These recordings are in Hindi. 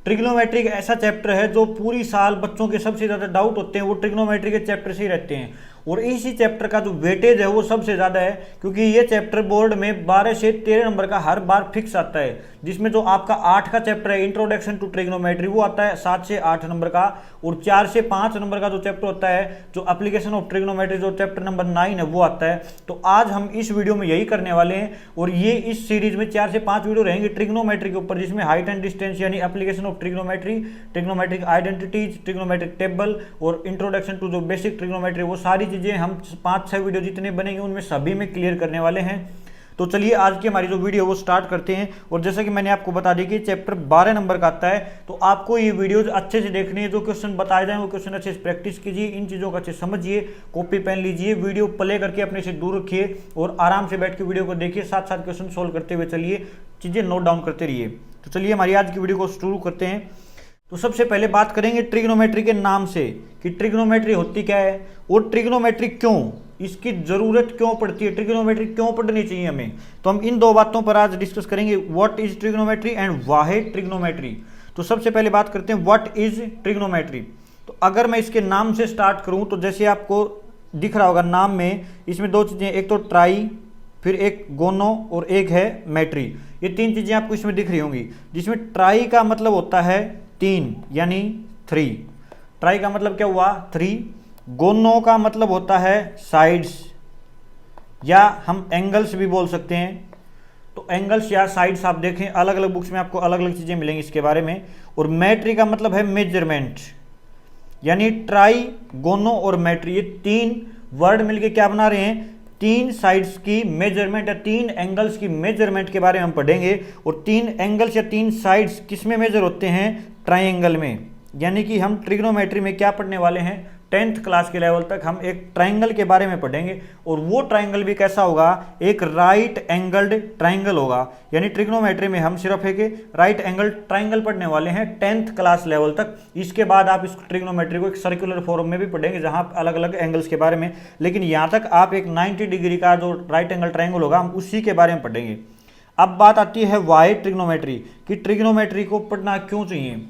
ट्रिग्नोमेट्री एक ऐसा चैप्टर है जो पूरी साल बच्चों के सबसे ज़्यादा डाउट होते हैं वो ट्रिग्नोमेट्री के चैप्टर से ही रहते हैं, और इसी चैप्टर का जो वेटेज है वो सबसे ज़्यादा है, क्योंकि ये चैप्टर बोर्ड में 12 से 13 नंबर का हर बार फिक्स आता है, जिसमें जो आपका 8 का चैप्टर है इंट्रोडक्शन टू ट्रिग्नोमेट्री वो आता है 7 से 8 नंबर का, और 4 से 5 नंबर का जो चैप्टर होता है जो एप्लीकेशन ऑफ ट्रिग्नोमेट्री जो चैप्टर नंबर 9 है वो आता है। तो आज हम इस वीडियो में यही करने वाले हैं, और ये इस सीरीज में 4 से 5 वीडियो रहेंगे ट्रिग्नोमेट्री के ऊपर, जिसमें हाइट एंड डिस्टेंस यानी application of trigonometry, trigonometric identities, trigonometric table और इंट्रोडक्शन टू जो बेसिक ट्रिग्नोमेट्री, वो सारी चीजें हम 5-6 वीडियो जितने बनेंगे उनमें सभी में क्लियर करने वाले हैं। तो चलिए आज की हमारी जो वीडियो वो स्टार्ट करते हैं। और जैसा कि मैंने आपको बता दी कि चैप्टर 12 नंबर का आता है, तो आपको ये वीडियोज अच्छे से देखनी है, जो क्वेश्चन बताए जाए वो क्वेश्चन अच्छे से प्रैक्टिस कीजिए, इन चीज़ों को अच्छे से समझिए, कॉपी पेन लीजिए, वीडियो प्ले करके अपने से दूर रखिए और आराम से बैठ के वीडियो को देखिए, साथ साथ क्वेश्चन सोल्व करते हुए चलिए, चीज़ें नोट डाउन करते रहिए। तो चलिए हमारी आज की वीडियो को शुरू करते हैं। तो सबसे पहले बात करेंगे ट्रिग्नोमेट्री के नाम से कि ट्रिग्नोमेट्री होती क्या है और ट्रिग्नोमेट्री क्यों, इसकी जरूरत क्यों पड़ती है, ट्रिग्नोमेट्री क्यों पढ़नी चाहिए हमें। तो हम इन दो बातों पर आज डिस्कस करेंगे, what is trigonometry and why trigonometry. तो सबसे पहले बात करते हैं व्हाट इज ट्रिग्नोमेट्री। तो अगर मैं इसके नाम से स्टार्ट करूं तो जैसे आपको दिख रहा होगा नाम में, इसमें दो चीजें, एक तो ट्राई, फिर एक गोनो और एक है मेट्री, ये तीन चीजें आपको इसमें दिख रही होंगी, जिसमें ट्राई का मतलब होता है 3 यानी 3, ट्राई का मतलब क्या हुआ 3, गोनो का मतलब होता है साइड्स या हम एंगल्स भी बोल सकते हैं। तो एंगल्स या साइड्स आप देखें अलग अलग बुक्स में आपको अलग अलग चीजें मिलेंगी इसके बारे में। और मेट्री का मतलब है मेजरमेंट, यानी ट्राई, गोनो और मेट्री, ये तीन वर्ड मिलके क्या बना रहे हैं, 3 साइड्स की मेजरमेंट या 3 एंगल्स की मेजरमेंट के बारे में हम पढ़ेंगे। और 3 एंगल्स या 3 साइड्स किस में मेजर होते हैं, ट्राइंगल में। यानी कि हम ट्रिग्नोमेट्री में क्या पढ़ने वाले हैं, 10th क्लास के लेवल तक हम एक ट्राइंगल के बारे में पढ़ेंगे, और वो ट्राइंगल भी कैसा होगा, एक राइट एंगल्ड ट्राइंगल होगा। यानी ट्रिग्नोमेट्री में हम सिर्फ एक राइट एंगल ट्राइंगल पढ़ने वाले हैं 10th क्लास लेवल तक। इसके बाद आप इस ट्रिग्नोमेट्री को एक सर्कुलर फॉर्म में भी पढ़ेंगे जहां अलग अलग एंगल्स के बारे में, लेकिन यहाँ तक आप एक 90 डिग्री का जो राइट एंगल ट्राइंगल होगा हम उसी के बारे में पढ़ेंगे। अब बात आती है वाई ट्रिग्नोमेट्री, कि ट्रिग्नोमेट्री को पढ़ना क्यों चाहिए।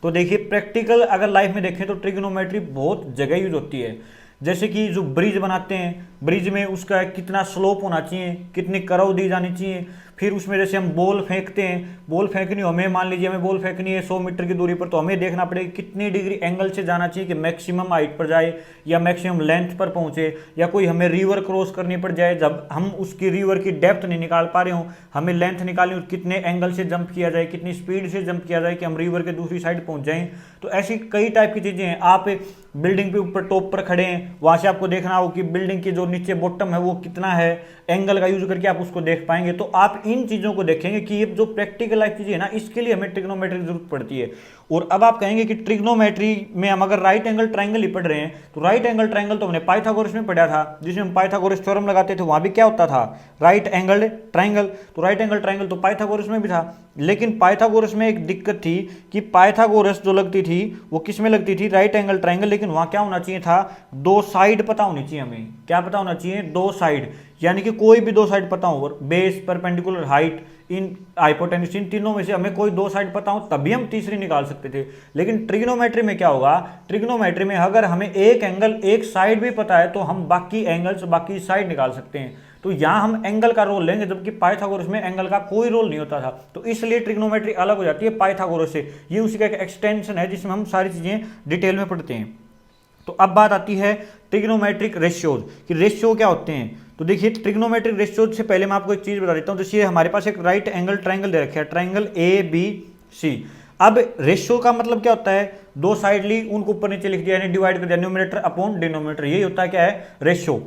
तो देखिए प्रैक्टिकल अगर लाइफ में देखें तो ट्रिग्नोमेट्री बहुत जगह यूज होती है। जैसे कि जो ब्रिज बनाते हैं, ब्रिज में उसका कितना स्लोप होना चाहिए, कितनी कर्व दी जानी चाहिए। फिर उसमें जैसे हम बॉल फेंकते हैं, बॉल फेंकनी हो, हमें मान लीजिए हमें बॉल फेंकनी है 100 मीटर की दूरी पर, तो हमें देखना पड़ेगा कितनी डिग्री एंगल से जाना चाहिए कि मैक्सिमम हाइट पर जाए या मैक्सिमम लेंथ पर पहुंचे। या कोई हमें रिवर क्रॉस करनी पड़ जाए, जब हम उसकी रिवर की डेप्थ नहीं निकाल पा रहे हो, हमें लेंथ निकालनी हो, कितने एंगल से जंप किया जाए, कितनी स्पीड से जंप किया जाए कि हम रिवर के दूसरी साइड पहुंच जाएं। तो ऐसी कई टाइप की चीजें हैं। आप बिल्डिंग पे ऊपर टॉप पर खड़े हैं, वहां से आपको देखना हो कि बिल्डिंग की जो नीचे बॉटम है वो कितना है, एंगल का यूज करके आप उसको देख पाएंगे। तो आप इन चीजों को देखेंगे कि ये जो प्रैक्टिकल लाइफ चीजें है ना, इसके लिए हमें ट्रिग्नोमेट्री की जरूरत पड़ती है। और अब आप कहेंगे कि ट्रिग्नोमेट्री में हम अगर राइट एंगल ट्राइंगल ही पढ़ रहे हैं, तो राइट एंगल ट्राइंगल तो हमने पाइथागोरस में पढ़ा था, जिसमें हम पाइथागोरस थ्योरम लगाते थे, वहां भी क्या होता था, राइट एंगल ट्राइंगल। तो राइट एंगल ट्राइंगल तो पाइथागोरस में भी था, लेकिन पाइथागोरस में एक दिक्कत थी कि पाइथागोरस जो लगती थी वो किस में लगती थी, राइट एंगल ट्राइंगल, लेकिन वहां क्या होना चाहिए था, 2 साइड पता होनी चाहिए हमें। क्या पता होना चाहिए, 2 साइड, यानी कि कोई भी 2 साइड पता हो, बेस, परपेंडिकुलर, हाइट, इन हाइपोटेन्यूज, इन तीनों में से हमें कोई 2 साइड पता हो तभी हम तीसरी निकाल सकते थे। लेकिन ट्रिग्नोमेट्री में क्या होगा, ट्रिग्नोमेट्री में अगर हमें एक एंगल एक साइड भी पता है तो हम बाकी एंगल्स बाकी साइड निकाल सकते हैं। तो यहां हम एंगल का रोल लेंगे, जबकि पाइथागोरस में एंगल का कोई रोल नहीं होता था। तो इसलिए ट्रिग्नोमेट्री अलग हो जाती है पाइथागोरस से, ये उसी का एक एक्सटेंशन है जिसमें हम सारी चीजें डिटेल में पढ़ते हैं। तो अब बात आती है ट्रिग्नोमेट्रिक रेशियोज, कि रेशियो क्या होते हैं। तो देखिए ट्रिग्नोमेट्रिक रेशियोज से पहले मैं आपको एक चीज बता देता हूं। जैसे हमारे पास एक राइट एंगल ट्राइंगल दे रखा है, ट्राइंगल ABC। अब रेशियो का मतलब क्या होता है, 2 साइड ली, उनको ऊपर नीचे लिख दिया, यानी डिवाइड कर दिया, न्यूमरेटर अपॉन डिनोमिनेटर, यही होता है क्या है, रेशियो।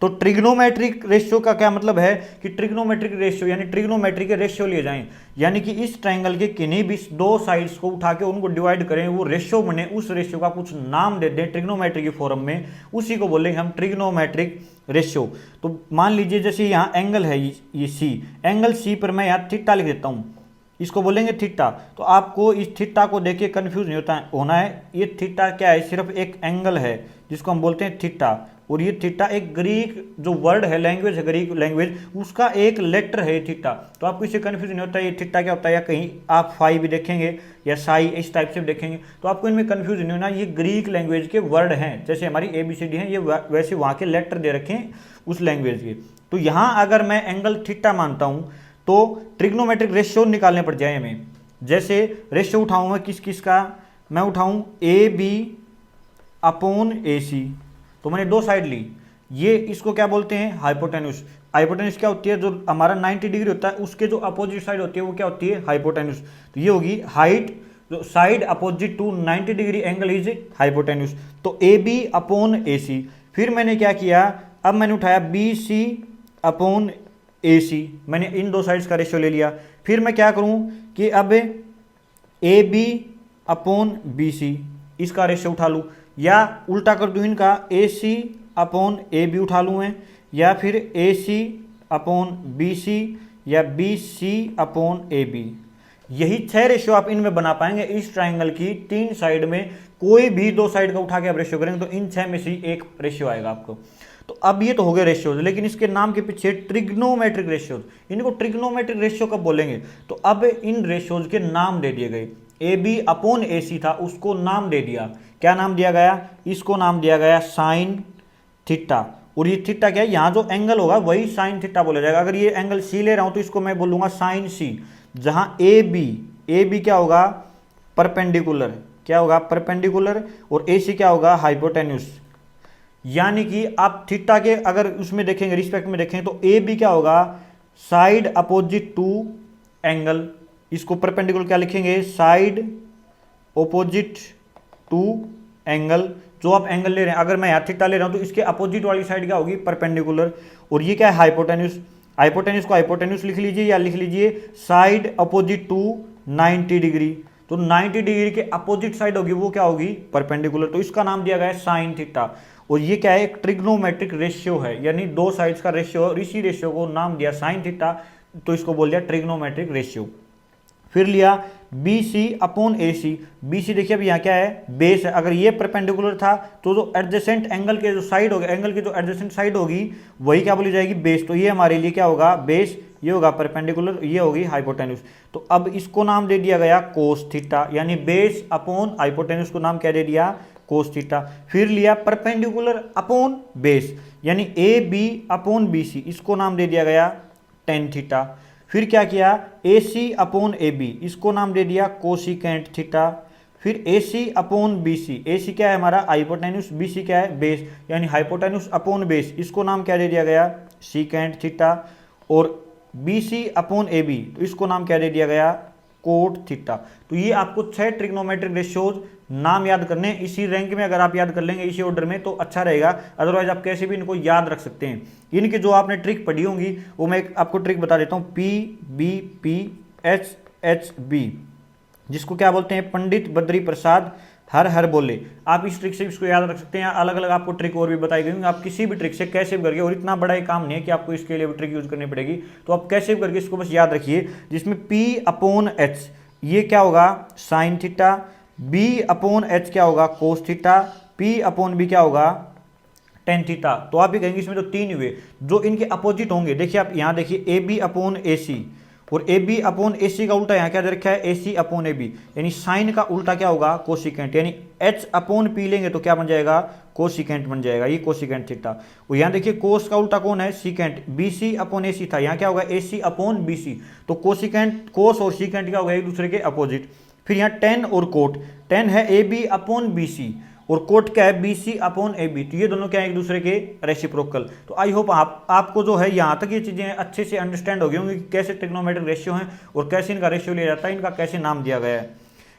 तो ट्रिग्नोमेट्रिक रेशियो का क्या मतलब है कि ट्रिग्नोमेट्रिक रेशियो यानी ट्रिग्नोमेट्री के रेशियो लिए जाएं, यानी कि इस ट्रायंगल के किन्हीं भी 2 साइड्स को उठा के उनको डिवाइड करें, वो रेशियो बने, उस रेशियो का कुछ नाम दे दें ट्रिग्नोमेट्री की फॉर्म में, उसी को बोलेंगे हम ट्रिग्नोमेट्रिक रेशियो। तो मान लीजिए जैसे यहाँ एंगल है ये सी, एंगल सी पर मैं यहाँ थीटा लिख देता हूँ, इसको बोलेंगे थीटा। तो आपको इस थीटा को देख के कन्फ्यूज नहीं होना है, ये थीटा क्या है, सिर्फ एक एंगल है जिसको हम बोलते हैं थीटा। और ये थीटा एक ग्रीक जो वर्ड है, लैंग्वेज है, ग्रीक लैंग्वेज, उसका एक लेटर है थीटा। तो आपको इससे कन्फ्यूजन नहीं होता है ये थीटा क्या होता है, या कहीं आप फाई भी देखेंगे या साई इस टाइप से भी देखेंगे, तो आपको इनमें कन्फ्यूजन नहीं होना। ये ग्रीक लैंग्वेज के वर्ड हैं, जैसे हमारी ABCD हैं, ये वैसे वहाँ के लेटर दे रखे हैं उस लैंग्वेज के। तो यहाँ अगर मैं एंगल थीटा मानता हूँ तो ट्रिग्नोमेट्रिक रेशियो निकालने पड़ जाए हमें। जैसे रेशियो उठाऊँ मैं किस किस का, मैं उठाऊँ AB अपॉन AC, तो मैंने दो साइड ली, ये इसको क्या बोलते हैं, हाइपोटेन्यूस। हाइपोटेन्यूस क्या होती है, जो हमारा 90 डिग्री होता है उसके जो अपोजिट साइड होती है वो क्या होती है, हाइपोटेन्यूस। तो ये होगी हाइट, जो side opposite to 90 degree angle is hypotenuse. तो AB अपॉन AC। फिर मैंने क्या किया, अब मैंने उठाया BC अपॉन AC, मैंने इन दो साइड्स का रेशियो ले लिया। फिर मैं क्या करूं कि अब AB अपॉन BC इसका रेशियो उठा लूँ, या उल्टा कर दूँ इनका, AC अपॉन AB उठा लूँ मैं, या फिर AC अपॉन BC या BC अपॉन AB। यही 6 रेशियो आप इनमें बना पाएंगे। इस ट्राइंगल की 3 साइड में कोई भी 2 साइड का उठा के आप रेशियो करेंगे तो इन 6 में से एक रेशियो आएगा आपको। तो अब ये तो हो गए रेशियोज, लेकिन इसके नाम के पीछे ट्रिग्नोमेट्रिक रेशियोज, इनको ट्रिग्नोमेट्रिक रेशियो कब बोलेंगे, तो अब इन रेशियोज के नाम दे दिए गए। AB अपॉन AC था, उसको नाम दे दिया, क्या नाम दिया गया, इसको नाम दिया गया साइन थीटा। और ये थीटा क्या है, यहाँ जो एंगल होगा वही साइन थीटा बोला जाएगा। अगर ये एंगल C ले रहा हूँ तो इसको मैं बोलूँगा साइन C, जहाँ AB क्या होगा, परपेंडिकुलर, क्या होगा, परपेंडिकुलर, और AC क्या होगा, हाइपोटेन्यूस। यानी कि आप थीटा के अगर उसमें देखेंगे, रिस्पेक्ट में देखें, तो AB क्या होगा, साइड अपोजिट टू एंगल, इसको परपेंडिकुलर क्या लिखेंगे, साइड अपोजिट टू एंगल। जो आप एंगल ले रहे हैं, अगर मैं यहाँ थीटा ले रहा हूँ तो इसके अपोजिट वाली साइड क्या होगी, परपेंडिकुलर। और ये क्या है, हाइपोटेन्यूस। हाइपोटेन्यूस को हाइपोटेन्यूस लिख लीजिए, या लिख लीजिए साइड अपोजिट टू 90 डिग्री। तो 90 डिग्री के अपोजिट साइड होगी वो क्या होगी, परपेंडिकुलर। तो इसका नाम दिया गया है साइन थीटा। और ये क्या है, एक ट्रिग्नोमेट्रिक रेशियो है, यानी 2 साइड्स का रेशियो, और इसी रेशियो को नाम दिया साइन थीटा, तो इसको बोल दिया ट्रिग्नोमेट्रिक रेशियो। फिर लिया BC अपॉन AC। BC देखिए अब यहाँ क्या है, बेस है। अगर ये परपेंडिकुलर था तो जो एडजेसेंट एंगल के जो साइड होगी, एंगल की जो एडजेसेंट साइड होगी वही क्या बोली जाएगी, बेस। तो ये हमारे लिए क्या होगा, बेस, ये होगा परपेंडिकुलर, ये होगी हाइपोटेन्यूस। तो अब इसको नाम दे दिया गया कोस थीटा, यानी बेस अपॉन हाइपोटेन्यूस को नाम क्या दे दिया, कोस थीटा। फिर लिया परपेंडिकुलर अपॉन बेस, यानी AB अपॉन BC, इसको नाम दे दिया गया टेन थीटा। फिर क्या किया, AC अपॉन AB, इसको नाम दे दिया कोसिकेंट थीटा। फिर AC अपॉन BC, AC क्या है हमारा, हाइपोटेन्यूस, BC क्या है, बेस, यानी हाइपोटेन्यूस अपॉन बेस, इसको नाम क्या दे दिया गया, सीकेंट थीटा। और BC अपॉन AB, तो इसको नाम क्या दे दिया गया, कोट थीटा। तो ये आपको 6 ट्रिग्नोमेट्रिक रेशियोज नाम याद करने, इसी रैंक में अगर आप याद कर लेंगे इसी ऑर्डर में तो अच्छा रहेगा, अदरवाइज आप कैसे भी इनको याद रख सकते हैं। इनकी जो आपने ट्रिक पढ़ी होंगी वो मैं आपको ट्रिक बता देता हूँ, PBPHHB, जिसको क्या बोलते हैं, पंडित बद्री प्रसाद हर हर बोले। आप इस ट्रिक से इसको याद रख सकते हैं। अलग अलग आपको ट्रिक और भी बताई गई होंगी, आप किसी भी ट्रिक से कैसे भी करके, और इतना बड़ा एक काम नहीं है कि आपको इसके लिए भी ट्रिक यूज करनी पड़ेगी, तो आप कैसे भी करके इसको बस याद रखिए। जिसमें P अपॉन H ये क्या होगा, sine theta, B upon H क्या होगा, cos theta, P upon B क्या होगा, टेन थीटा। तो आप भी कहेंगे इसमें तो 3 हुए, जो इनके अपोजिट होंगे। देखिए आप यहाँ देखिए AB अपॉन AC, और AB अपॉन AC का उल्टा यहाँ क्या दे रखा है, AC अपॉन AB, यानी साइन का उल्टा क्या होगा, कोसिकेंट, यानी H अपॉन P लेंगे तो क्या बन जाएगा, कोसिकेंट बन जाएगा, ये कोसिकेंट थीटा। और यहाँ देखिए कोस का उल्टा कौन है, सीकेंट, BC अपॉन AC था, यहाँ क्या होगा, AC अपॉन BC। तो कोसिकेंट, कोस और सीकेंट क्या होगा, एक दूसरे के अपोजिट। फिर यहाँ टेन और कोट, टेन है AB अपॉन BC, और कोट क्या है, BC अपॉन AB। तो ये दोनों क्या है, एक दूसरे के रेसिप्रोकल। तो आई होप आपको जो है यहाँ तक ये चीज़ें अच्छे से अंडरस्टैंड हो गई होंगी कि कैसे ट्रिग्नोमेट्रिक रेशियो हैं और कैसे इनका रेशियो लिया जाता है, इनका कैसे नाम दिया गया है।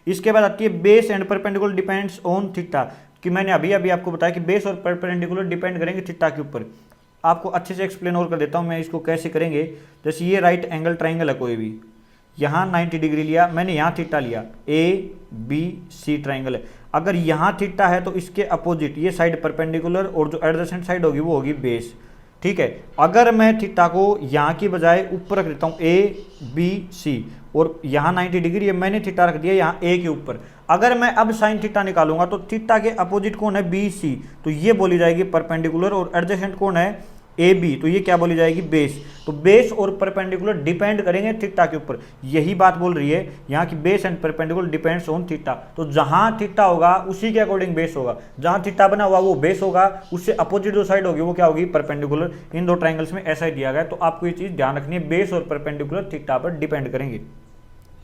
इसके बाद आती है base and perpendicular depends on theta, कि मैंने अभी आपको बताया कि बेस और परपेंडिकुलर डिपेंड करेंगे थीटा के ऊपर। आपको अच्छे से एक्सप्लेन और कर देता हूँ मैं इसको कैसे करेंगे। जैसे ये राइट एंगल ट्राइंगल है, कोई भी यहाँ 90 डिग्री लिया मैंने, यहाँ थीटा लिया, ABC ट्राइंगल है। अगर यहाँ थीटा है तो इसके अपोजिट ये साइड परपेंडिकुलर, और जो एडजेसेंट साइड होगी वो होगी बेस। ठीक है। अगर मैं थीटा को यहाँ की बजाय ऊपर रख देता हूँ ABC और यहाँ 90 डिग्री है, मैंने थीटा रख दिया यहाँ A के ऊपर। अगर मैं अब साइन थीटा निकालूंगा तो थीटा के अपोजिट कौन है BC, तो ये बोली जाएगी परपेंडिकुलर, और एडजेसेंट कौन है AB, तो ये क्या बोली जाएगी बेस। तो बेस और परपेंडिकुलर डिपेंड करेंगे थीटा के ऊपर, यही बात बोल रही है यहाँ की base and perpendicular depends on theta. तो जहां थीटा होगा उसी के अकॉर्डिंग बेस होगा, जहां थीटा बना हुआ वो बेस होगा, उससे अपोजिट जो साइड होगी वो क्या होगी परपेंडिकुलर। इन दो ट्रायंगल्स में ऐसा ही दिया गया है, तो आपको ये चीज ध्यान रखनी है, बेस और परपेंडिकुलर थीटा पर डिपेंड करेंगे।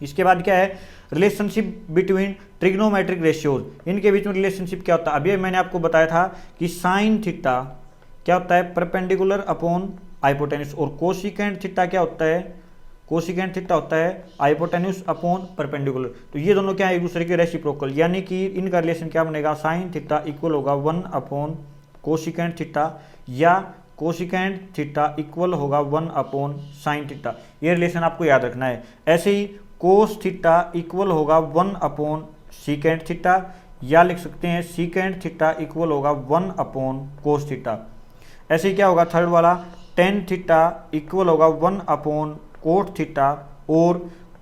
इसके बाद क्या है, रिलेशनशिप बिटवीन ट्रिग्नोमेट्रिक रेशियोज, इनके बीच में रिलेशनशिप क्या होता है। अभी मैंने आपको बताया था कि साइन थीटा क्या होता है परपेंडिकुलर अपॉन हाइपोटेन्यूज, और कोसिकेंट थीटा क्या होता है, कोसिकेंट थीटा होता है हाइपोटेन्यूज अपॉन परपेंडिकुलर। तो ये दोनों क्या है एक दूसरे के रेसिप्रोकल, यानी कि इनका रिलेशन क्या बनेगा, साइन थीटा इक्वल होगा 1 अपॉन कोसिकेंट थीटा, या कोसिकेंट थीटा इक्वल होगा 1 अपॉन साइन थीटा। ये रिलेशन आपको याद रखना है। ऐसे ही कोस थीटा इक्वल होगा 1 अपॉन सीकेंट थीटा, या लिख सकते हैं सीकेंट थीटा इक्वल होगा 1 अपॉन कोस थीटा। ऐसे ही क्या होगा थर्ड वाला, टेन थीटा इक्वल होगा 1 अपॉन कोट थीटा, और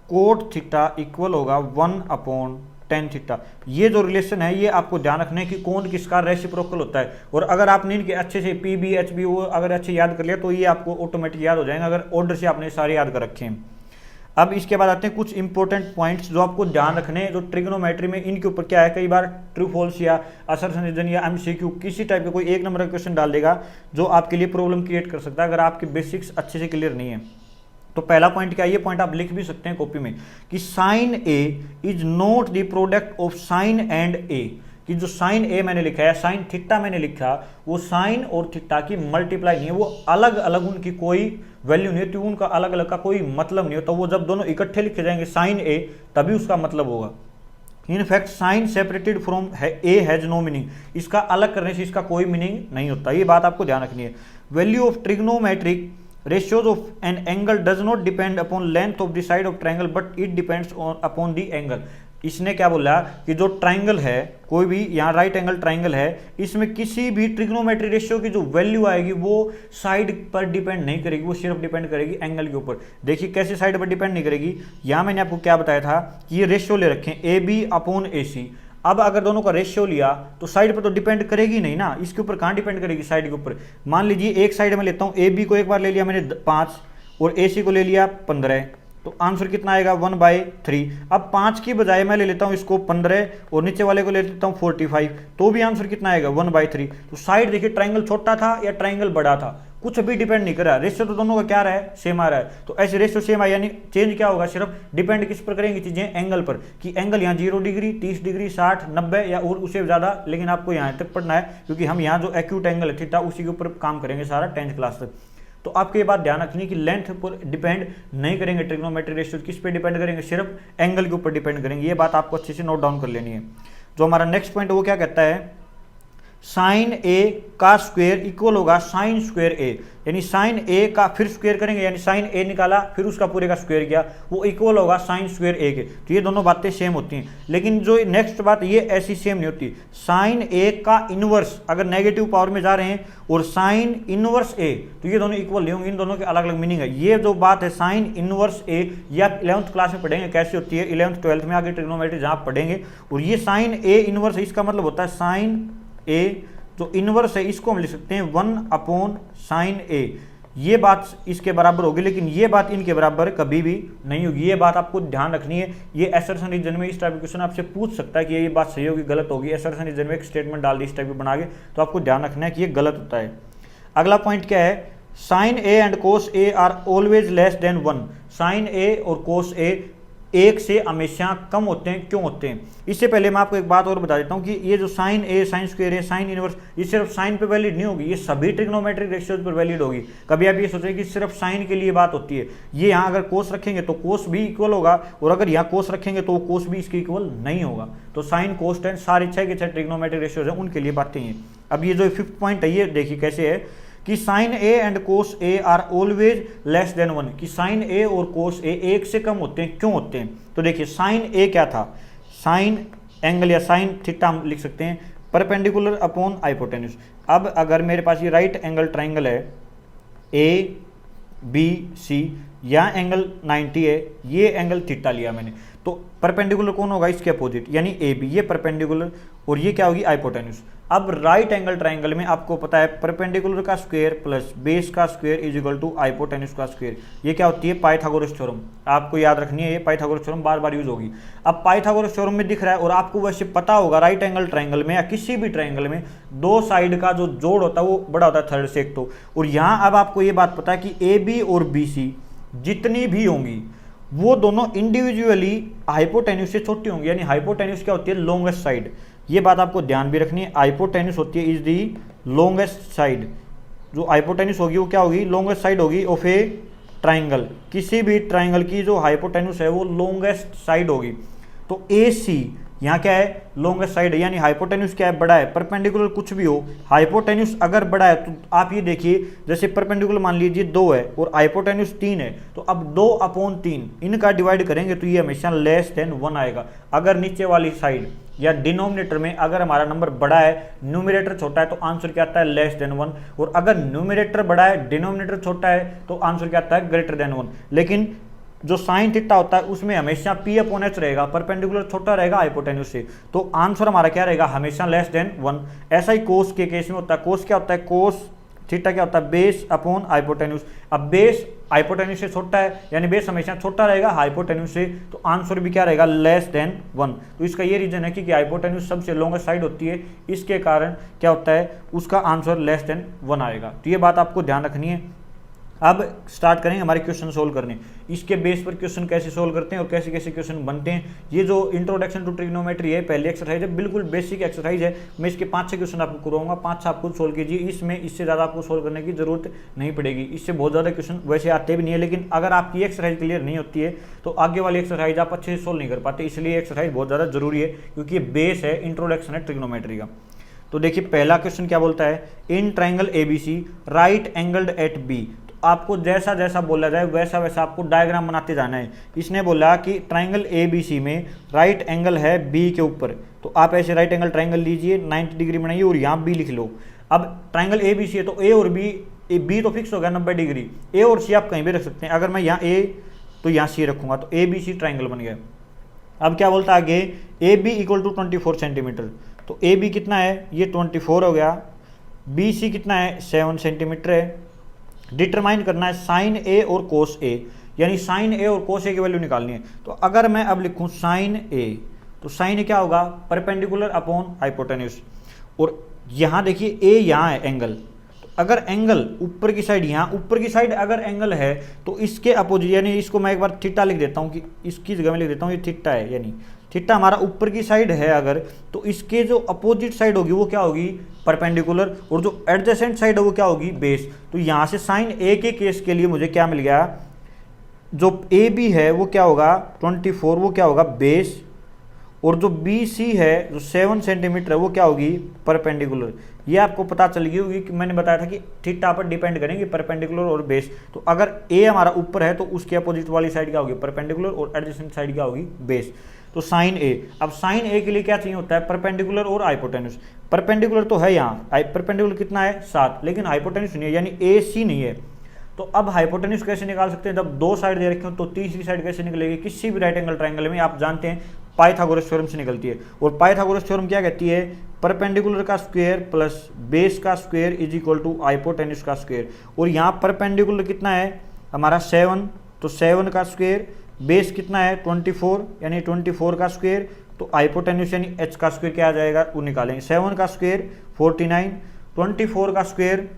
कोट थीटा इक्वल होगा 1 अपॉन टेन थीटा। ये जो रिलेशन है ये आपको ध्यान रखना है कि कौन किसका रेसिप्रोकल होता है, और अगर आपने इनके अच्छे से PB HB वो अगर अच्छे याद कर लिया तो ये आपको ऑटोमेटिक याद हो जाएंगे, अगर ऑर्डर से आपने सारे याद कर रखे हैं। अब इसके बाद आते हैं कुछ इंपॉर्टेंट पॉइंट्स जो आपको ध्यान रखने हैं, जो ट्रिग्नोमेट्री में इनके ऊपर क्या है, कई बार ट्रू फॉल्स या असर्शन रीजन या MCQ किसी टाइप का कोई एक नंबर का क्वेश्चन डाल देगा जो आपके लिए प्रॉब्लम क्रिएट कर सकता है अगर आपके बेसिक्स अच्छे से क्लियर नहीं है। तो पहला पॉइंट क्या है, ये पॉइंट आप लिख भी सकते हैं कॉपी में कि sine A is not the product of sine and A, कि जो साइन A मैंने लिखा है, साइन थीटा मैंने लिखा, वो साइन और थीटा की मल्टीप्लाई नहीं है, वो अलग अलग उनकी कोई वैल्यू नहीं होती, उनका अलग अलग का कोई मतलब नहीं होता। वो जब दोनों इकट्ठे लिखे जाएंगे साइन A तभी उसका मतलब होगा। In fact sine separated from A has no meaning, इसका अलग करने से इसका कोई मीनिंग नहीं होता, ये बात आपको ध्यान रखनी है। Value of trigonometric ratios of an angle does not depend upon length of the side of triangle but it depends upon the angle। इसने क्या बोला कि जो ट्राइंगल है, कोई भी यहाँ राइट एंगल ट्राइंगल है, इसमें किसी भी ट्रिग्नोमेट्री रेशियो की जो वैल्यू आएगी वो साइड पर डिपेंड नहीं करेगी, वो सिर्फ डिपेंड करेगी एंगल के ऊपर। देखिए कैसे साइड पर डिपेंड नहीं करेगी, यहाँ मैंने आपको क्या बताया था कि ये रेशियो ले रखें AB अपॉन AC। अब अगर दोनों का रेशियो लिया तो साइड पर तो डिपेंड करेगी नहीं ना, इसके ऊपर कहाँ डिपेंड करेगी, साइड के ऊपर। मान लीजिए एक साइड में लेता हूँ, AB को एक बार ले लिया मैंने 5 और AC को ले लिया 15, तो आंसर कितना आएगा 1/3। अब 5 की बजाय मैं ले लेता हूँ इसको 15 और नीचे वाले को ले लेता हूँ 45, तो भी आंसर कितना आएगा 1/3। तो साइड देखिए ट्राइंगल छोटा था या ट्राइंगल बड़ा था, कुछ भी डिपेंड नहीं कर रहा, रेशियो तो दोनों का क्या रहा है, सेम आ रहा है। तो ऐसे रेशियो सेम आया, यानी चेंज क्या होगा, सिर्फ डिपेंड किस पर करेंगी चीजें, एंगल पर, कि एंगल यहाँ 0 डिग्री 30 डिग्री 60 90 या और उससे ज्यादा, लेकिन आपको यहाँ तक पढ़ना है क्योंकि हम यहाँ जो एक्यूट एंगल है थीटा उसी के ऊपर काम करेंगे सारा 10th क्लास तक। तो आपको ये बात ध्यान रखनी कि लेंथ पर डिपेंड नहीं करेंगे ट्रिग्नोमेट्री रेशियो, किस पे डिपेंड करेंगे, सिर्फ एंगल के ऊपर डिपेंड करेंगे। ये बात आपको अच्छे से नोट डाउन कर लेनी है। जो हमारा नेक्स्ट पॉइंट वो क्या कहता है, साइन A का स्क्वायर इक्वल होगा साइन स्क्वायर A, यानी साइन A का फिर स्क्वायर करेंगे, यानी साइन A निकाला फिर उसका पूरे का स्क्वायर किया, वो इक्वल होगा साइन स्क्वायर A के। तो ये दोनों बातें सेम होती हैं, लेकिन जो नेक्स्ट बात ये ऐसी सेम नहीं होती। साइन A का इनवर्स अगर नेगेटिव पावर में जा रहे हैं और साइन इनवर्स A, तो ये दोनों इक्वल नहीं होंगे, इन दोनों के अलग अलग मीनिंग है। ये जो बात है साइन इनवर्स A, या 11th क्लास में पढ़ेंगे कैसे होती है, 11th 12th में आगे ट्रिग्नोमेट्री जहाँ पढ़ेंगे। और ये साइन A इनवर्स है, इसका मतलब होता है साइन A जो इनवर्स है इसको हम लिख सकते हैं 1/sin A। ये बात इसके बराबर होगी, लेकिन ये बात इनके बराबर कभी भी नहीं होगी, ये बात आपको ध्यान रखनी है। ये असर्शन रीजन में इस टाइप का क्वेश्चन आपसे पूछ सकता है कि ये बात सही होगी गलत होगी, असर्शन रीजन में एक स्टेटमेंट डाल दी इस टाइप की बना के, तो आपको ध्यान रखना है कि ये गलत होता है। अगला पॉइंट क्या है, sine A and cos A are always less than 1। Sine A और कोस A एक से हमेशा कम होते हैं, क्यों होते हैं। इससे पहले मैं आपको एक बात और बता देता हूं कि ये जो साइन A साइन स्क्वायर है साइन इनवर्स, ये सिर्फ साइन पे वैलिड नहीं होगी, ये सभी ट्रिग्नोमेट्रिक रेशियोज पर वैलिड होगी। कभी आप ये सोचें कि सिर्फ साइन के लिए बात होती है, ये यहाँ अगर कोस रखेंगे तो कोस भी इक्वल होगा, और अगर यहाँ कोस रखेंगे तो कोस भी इसके इक्वल नहीं होगा। तो साइन कोस टेन सारे 6 के 6 ट्रिग्नोमेट्रिक रेशियोज हैं, उनके लिए बातें हैं। अब ये जो 5th पॉइंट है ये देखिए कैसे है कि sine A and cos A are always less than 1, कि साइन A और कोस A एक से कम होते हैं, क्यों होते हैं। तो देखिए साइन A क्या था, साइन एंगल या साइन थीटा हम लिख सकते हैं परपेंडिकुलर अपॉन हाइपोटेन्यूज। अब अगर मेरे पास ये राइट एंगल ट्राइंगल है, ए बी सी, यहाँ एंगल 90 है, ये एंगल थीटा लिया मैंने, तो परपेंडिकुलर कौन होगा इसके अपोजिट, यानी ए बी, ये परपेंडिकुलर और ये क्या होगी हाइपोटेन्यूज। अब राइट एंगल ट्राइंगल में आपको पता है परपेंडिकुलर का स्क्वायर प्लस बेस का square is equal to hypotenuse का स्क्वायर, ये क्या होती है पाइथागोरस थ्योरम, आपको याद रखनी है, ये पाइथागोरस थ्योरम बार बार यूज होगी। अब पाइथागोरस थ्योरम में दिख रहा है और आपको वैसे पता होगा राइट एंगल ट्राइंगल में या किसी भी ट्राइंगल में दो साइड का जो जोड़ होता है वो बड़ा होता है थर्ड से एक, तो और यहाँ अब आपको ये बात पता है कि ए बी और बी सी जितनी भी होंगी वो दोनों इंडिविजुअली हाइपोटेन्यूज से छोटी होंगी, यानी हाइपोटेन्यूज क्या होती है लॉन्गेस्ट साइड, ये बात आपको ध्यान भी रखनी है, हाइपोटेन्यूज होती है इज दी लॉन्गेस्ट साइड, जो हाइपोटेन्यूज होगी वो क्या होगी लॉन्गेस्ट साइड होगी ऑफ ए ट्राइंगल, किसी भी ट्राइंगल की जो हाइपोटेन्यूज है वो लॉन्गेस्ट साइड होगी। तो ए सी यहाँ क्या है लॉन्गेस्ट साइड है, यानी हाइपोटेन्यूज क्या है बड़ा है, परपेंडिकुलर कुछ भी हो हाइपोटेन्यूज अगर बड़ा है तो आप ये देखिए जैसे परपेंडिकुलर मान लीजिए 2 है और हाइपोटेन्यूज 3 है, तो अब 2/3 इनका डिवाइड करेंगे तो ये हमेशा लेस देन 1 आएगा। अगर नीचे वाली साइड या डिनोमिनेटर में अगर हमारा नंबर बड़ा है न्यूमरेटर छोटा है तो आंसर क्या आता है लेस देन 1, और अगर न्यूमरेटर बड़ा है डिनोमिनेटर छोटा है तो आंसर क्या आता है ग्रेटर देन 1। लेकिन जो साइन थीटा होता है उसमें हमेशा पी अपॉन एच रहेगा, परपेंडिकुलर छोटा रहेगा हाइपोटेन्यूज से, तो आंसर हमारा क्या रहेगा हमेशा लेस देन 1। ऐसा ही कोस के केस में होता है, कोस क्या होता है कोस थीटा क्या होता है बेस अपॉन हाइपोटेन्यूज, अब बेस हाइपोटेन्यूज से छोटा है यानी बेस हमेशा छोटा रहेगा हाइपोटेन्यूज से, तो आंसर भी क्या रहेगा लेस देन 1। तो इसका ये रीजन है कि हाइपोटेन्यूज सबसे लॉन्गेस्ट साइड होती है, इसके कारण क्या होता है उसका आंसर लेस देन 1 आएगा, तो ये बात आपको ध्यान रखनी है। अब स्टार्ट करेंगे हमारे क्वेश्चन सोल्व करने, इसके बेस पर क्वेश्चन कैसे सोल्व करते हैं और कैसे कैसे क्वेश्चन बनते हैं। ये जो इंट्रोडक्शन टू ट्रिग्नोमेट्री है पहली एक्सरसाइज है, बिल्कुल बेसिक एक्सरसाइज है, मैं इसके 5-6 क्वेश्चन आपको करवाऊंगा, 5 आप खुद सोल्व कीजिए, इसमें इससे ज़्यादा आपको सोल्व करने की जरूरत नहीं पड़ेगी, इससे बहुत ज़्यादा क्वेश्चन वैसे आते भी नहीं है, लेकिन अगर आपकी एक्सरसाइज क्लियर नहीं होती है तो आगे वाली एक्सरसाइज आप अच्छे से सोल्व नहीं कर पाते, इसलिए एक्सरसाइज बहुत ज़्यादा जरूरी है क्योंकि ये बेस है इंट्रोडक्शन है ट्रिग्नोमेट्री का। तो देखिए पहला क्वेश्चन क्या बोलता है, in triangle ABC right angled at B, आपको जैसा जैसा बोला जाए वैसा वैसा आपको डायग्राम बनाते जाना है। इसने बोला कि ट्राइंगल ABC में राइट एंगल है B के ऊपर, तो आप ऐसे राइट एंगल ट्राइंगल लीजिए 90 डिग्री बनाइए और यहाँ B लिख लो। अब ट्राइंगल ABC है तो A और B तो फिक्स हो गया 90 डिग्री, A और C आप कहीं भी रख सकते हैं, अगर मैं यहाँ A तो यहाँ C रखूँगा तो ABC ट्राइंगल बन गया। अब क्या बोलता है आगे, AB इक्वल टू 24 सेंटीमीटर, तो AB कितना है ये 24 हो गया, BC कितना है 7 सेंटीमीटर है। डिटरमाइन करना है साइन ए और कोस ए, यानी साइन ए और कोस ए की वैल्यू निकालनी है। तो अगर मैं अब लिखूं साइन ए, तो साइन ए क्या होगा परपेंडिकुलर अपॉन हाइपोटेन्यूज, और यहाँ देखिए ए यहाँ है एंगल, तो अगर एंगल ऊपर की साइड यहाँ ऊपर की साइड अगर एंगल है तो इसके अपोजिट, यानी इसको मैं एक बार थीटा लिख देता हूँ कि इसकी जगह में लिख देता हूँ ये थीटा है, यानी थीटा हमारा ऊपर की साइड है अगर, तो इसके जो अपोजिट साइड होगी वो क्या होगी परपेंडिकुलर, और जो एडजेसेंट साइड है वो क्या होगी बेस। तो यहाँ से साइन ए के केस के लिए मुझे क्या मिल गया, जो ए बी है वो क्या होगा 24, वो क्या होगा बेस, और जो बी सी है जो 7 सेंटीमीटर है वो क्या होगी परपेंडिकुलर। ये आपको पता चल गई होगी कि मैंने बताया था कि थीटा पर डिपेंड करेंगे परपेंडिकुलर और बेस, तो अगर ए हमारा ऊपर है तो उसके अपोजिट वाली साइड क्या होगी परपेंडिकुलर और एडजेसेंट साइड क्या होगी बेस। तो साइन ए, अब साइन ए के लिए क्या चाहिए होता है परपेंडिकुलर और हाइपोटेन्यूज, परपेंडिकुलर तो है यहाँ, परपेंडिकुलर कितना है 7, लेकिन हाइपोटेन्यूज नहीं है यानी ए सी नहीं है। तो अब हाइपोटेन्यूज कैसे निकाल सकते हैं, जब दो साइड दे रखी हो तो तीसरी साइड कैसे निकलेगी, किसी भी राइट एंगल ट्राइंगल में आप जानते हैं पाइथागोरस थ्योरम से निकलती है, और पाइथागोरस थ्योरम क्या कहती है परपेंडिकुलर का स्क्वायर प्लस बेस का square is equal to hypotenuse का स्क्वायर, और यहाँ परपेंडिकुलर कितना है हमारा 7, तो 7 का स्क्वायर, बेस कितना है 24 यानी 24 का स्क्वायर, तो हाइपोटेन्यूज यानी h का स्क्वायर क्या आ जाएगा वो निकालेंगे, 7 का स्क्वायर 49, 24 का square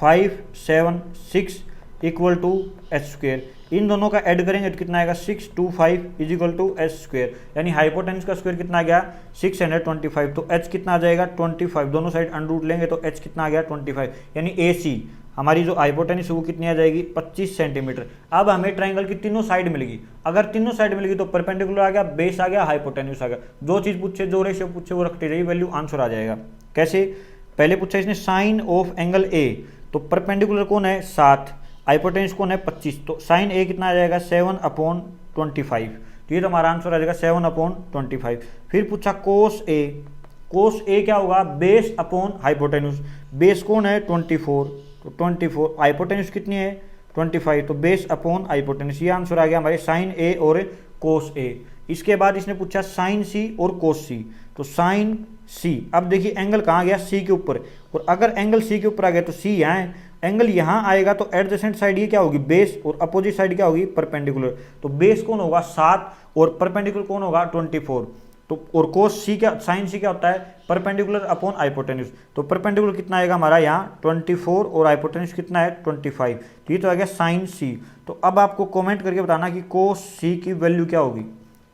576 equal to H square, इन दोनों का ऐड करेंगे तो कितना आएगा 625 is equal to H square, यानी हाइपोटेन्यूज का स्क्वायर कितना आ गया 625, तो एच कितना आ जाएगा 25, दोनों साइड अंडर रूट लेंगे तो एच कितना आ गया 25, यानी ए सी हमारी जो हाइपोटेन्यूज वो कितनी आ जाएगी 25 सेंटीमीटर। अब हमें ट्राइंगल की तीनों साइड मिलेगी, अगर तीनों साइड मिलेगी तो परपेंडिकुलर आ गया, बेस आ गया, हाइपोटेन्यूज आ गया, जो चीज़ पूछे जो रेशियो पूछे वो रखते जाइए, वैल्यू आंसर आ जाएगा। कैसे, पहले पूछा इसने साइन ऑफ एंगल ए, तो परपेंडिकुलर कौन है 7, हाइपोटेन्यूज कौन है 25, तो साइन ए कितना आ जाएगा 7/25, तो ये तो हमारा आंसर आ जाएगा 7/25। फिर पूछा कोस ए, कोस ए क्या होगा बेस अपॉन हाइपोटेन्यूज, बेस कौन है 24, तो 24, हाइपोटेन्यूज कितनी है 25, तो बेस अपॉन हाइपोटेन्यूज, ये आंसर आ गया हमारे साइन ए और कोस ए। इसके बाद इसने पूछा साइन सी और कोस सी, तो साइन सी, अब देखिए एंगल कहाँ गया सी के ऊपर, और अगर एंगल सी के ऊपर आ गया तो सी यहाँ है, एंगल यहाँ आएगा तो एडजेसेंट साइड ये क्या होगी बेस, और अपोजिट साइड क्या होगी परपेंडिकुलर, तो बेस कौन होगा 7 और परपेंडिकुलर कौन होगा 24, तो और कोस सी क्या साइन सी क्या होता है परपेंडिकुलर अपॉन हाइपोटेन्यूज, तो परपेंडिकुलर कितना आएगा हमारा यहाँ 24 और हाइपोटेन्यूज कितना है 25, तो ये तो आ गया साइन सी। तो अब आपको कमेंट करके बताना कि कोस सी की वैल्यू क्या होगी,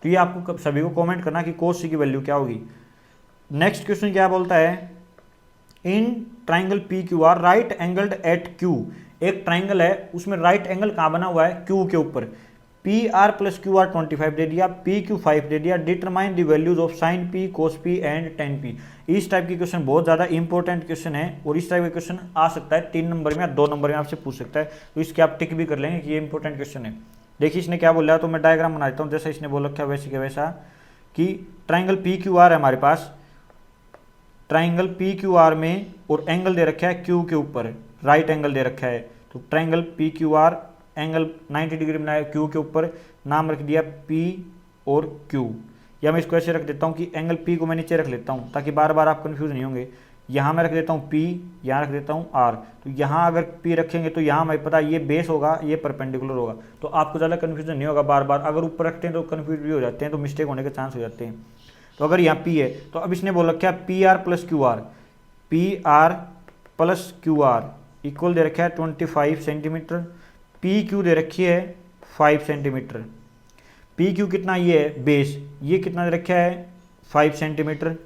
तो ये आपको सभी को कमेंट करना कि कोस सी की वैल्यू क्या होगी। नेक्स्ट क्वेश्चन क्या बोलता है, in triangle P Q R right angled eight Q, एक ट्राइंगल है उसमें राइट एंगल कहाँ बना हुआ है क्यू के ऊपर, P R plus Q are 25 दे दिया, पी क्यू 5 दे दिया, determine the values of sine P cos P and ten P. इस टाइप की क्वेश्चन बहुत ज़्यादा इंपॉर्टेंट क्वेश्चन है और इस टाइप का क्वेश्चन आ सकता है 3 नंबर में या 2 नंबर में आपसे पूछ सकता है, तो इसके आप टिक भी कर लेंगे कि ये इंपॉर्टेंट क्वेश्चन है। देखिए इसने क्या बोला, तो मैं डायग्राम बना देता हूँ जैसा इसने बोल रखा है वैसे के वैसा, कि ट्राइंगल पी क्यू आर है हमारे पास, ट्राइंगल पी क्यू आर में और एंगल दे रखा है क्यू के ऊपर, राइट एंगल दे रखा है, तो triangle P Q R angle 90 degree बनाया क्यू के ऊपर, नाम रख दिया पी और क्यू, या मैं इसको ऐसे रख देता हूँ कि एंगल पी को मैं नीचे रख लेता हूँ ताकि बार बार आप कंफ्यूज नहीं होंगे, यहाँ मैं रख देता हूँ पी, यहाँ रख देता हूँ आर, तो यहाँ अगर पी रखेंगे तो यहाँ हमें पता है ये बेस होगा ये परपेंडिकुलर होगा, तो आपको ज़्यादा कन्फ्यूजन नहीं होगा बार बार, अगर ऊपर रखते हैं तो कन्फ्यूज भी हो जाते हैं, तो मिस्टेक होने के चांस हो जाते हैं। तो अगर यहाँ पी है तो अब इसने बोल रखा है P R plus Q R, P R plus Q R equal दे रखा है 25 सेंटीमीटर, पी क्यू दे रखी है 5 सेंटीमीटर, पी क्यू कितना ये है बेस, ये कितना दे रखा है 5 सेंटीमीटर,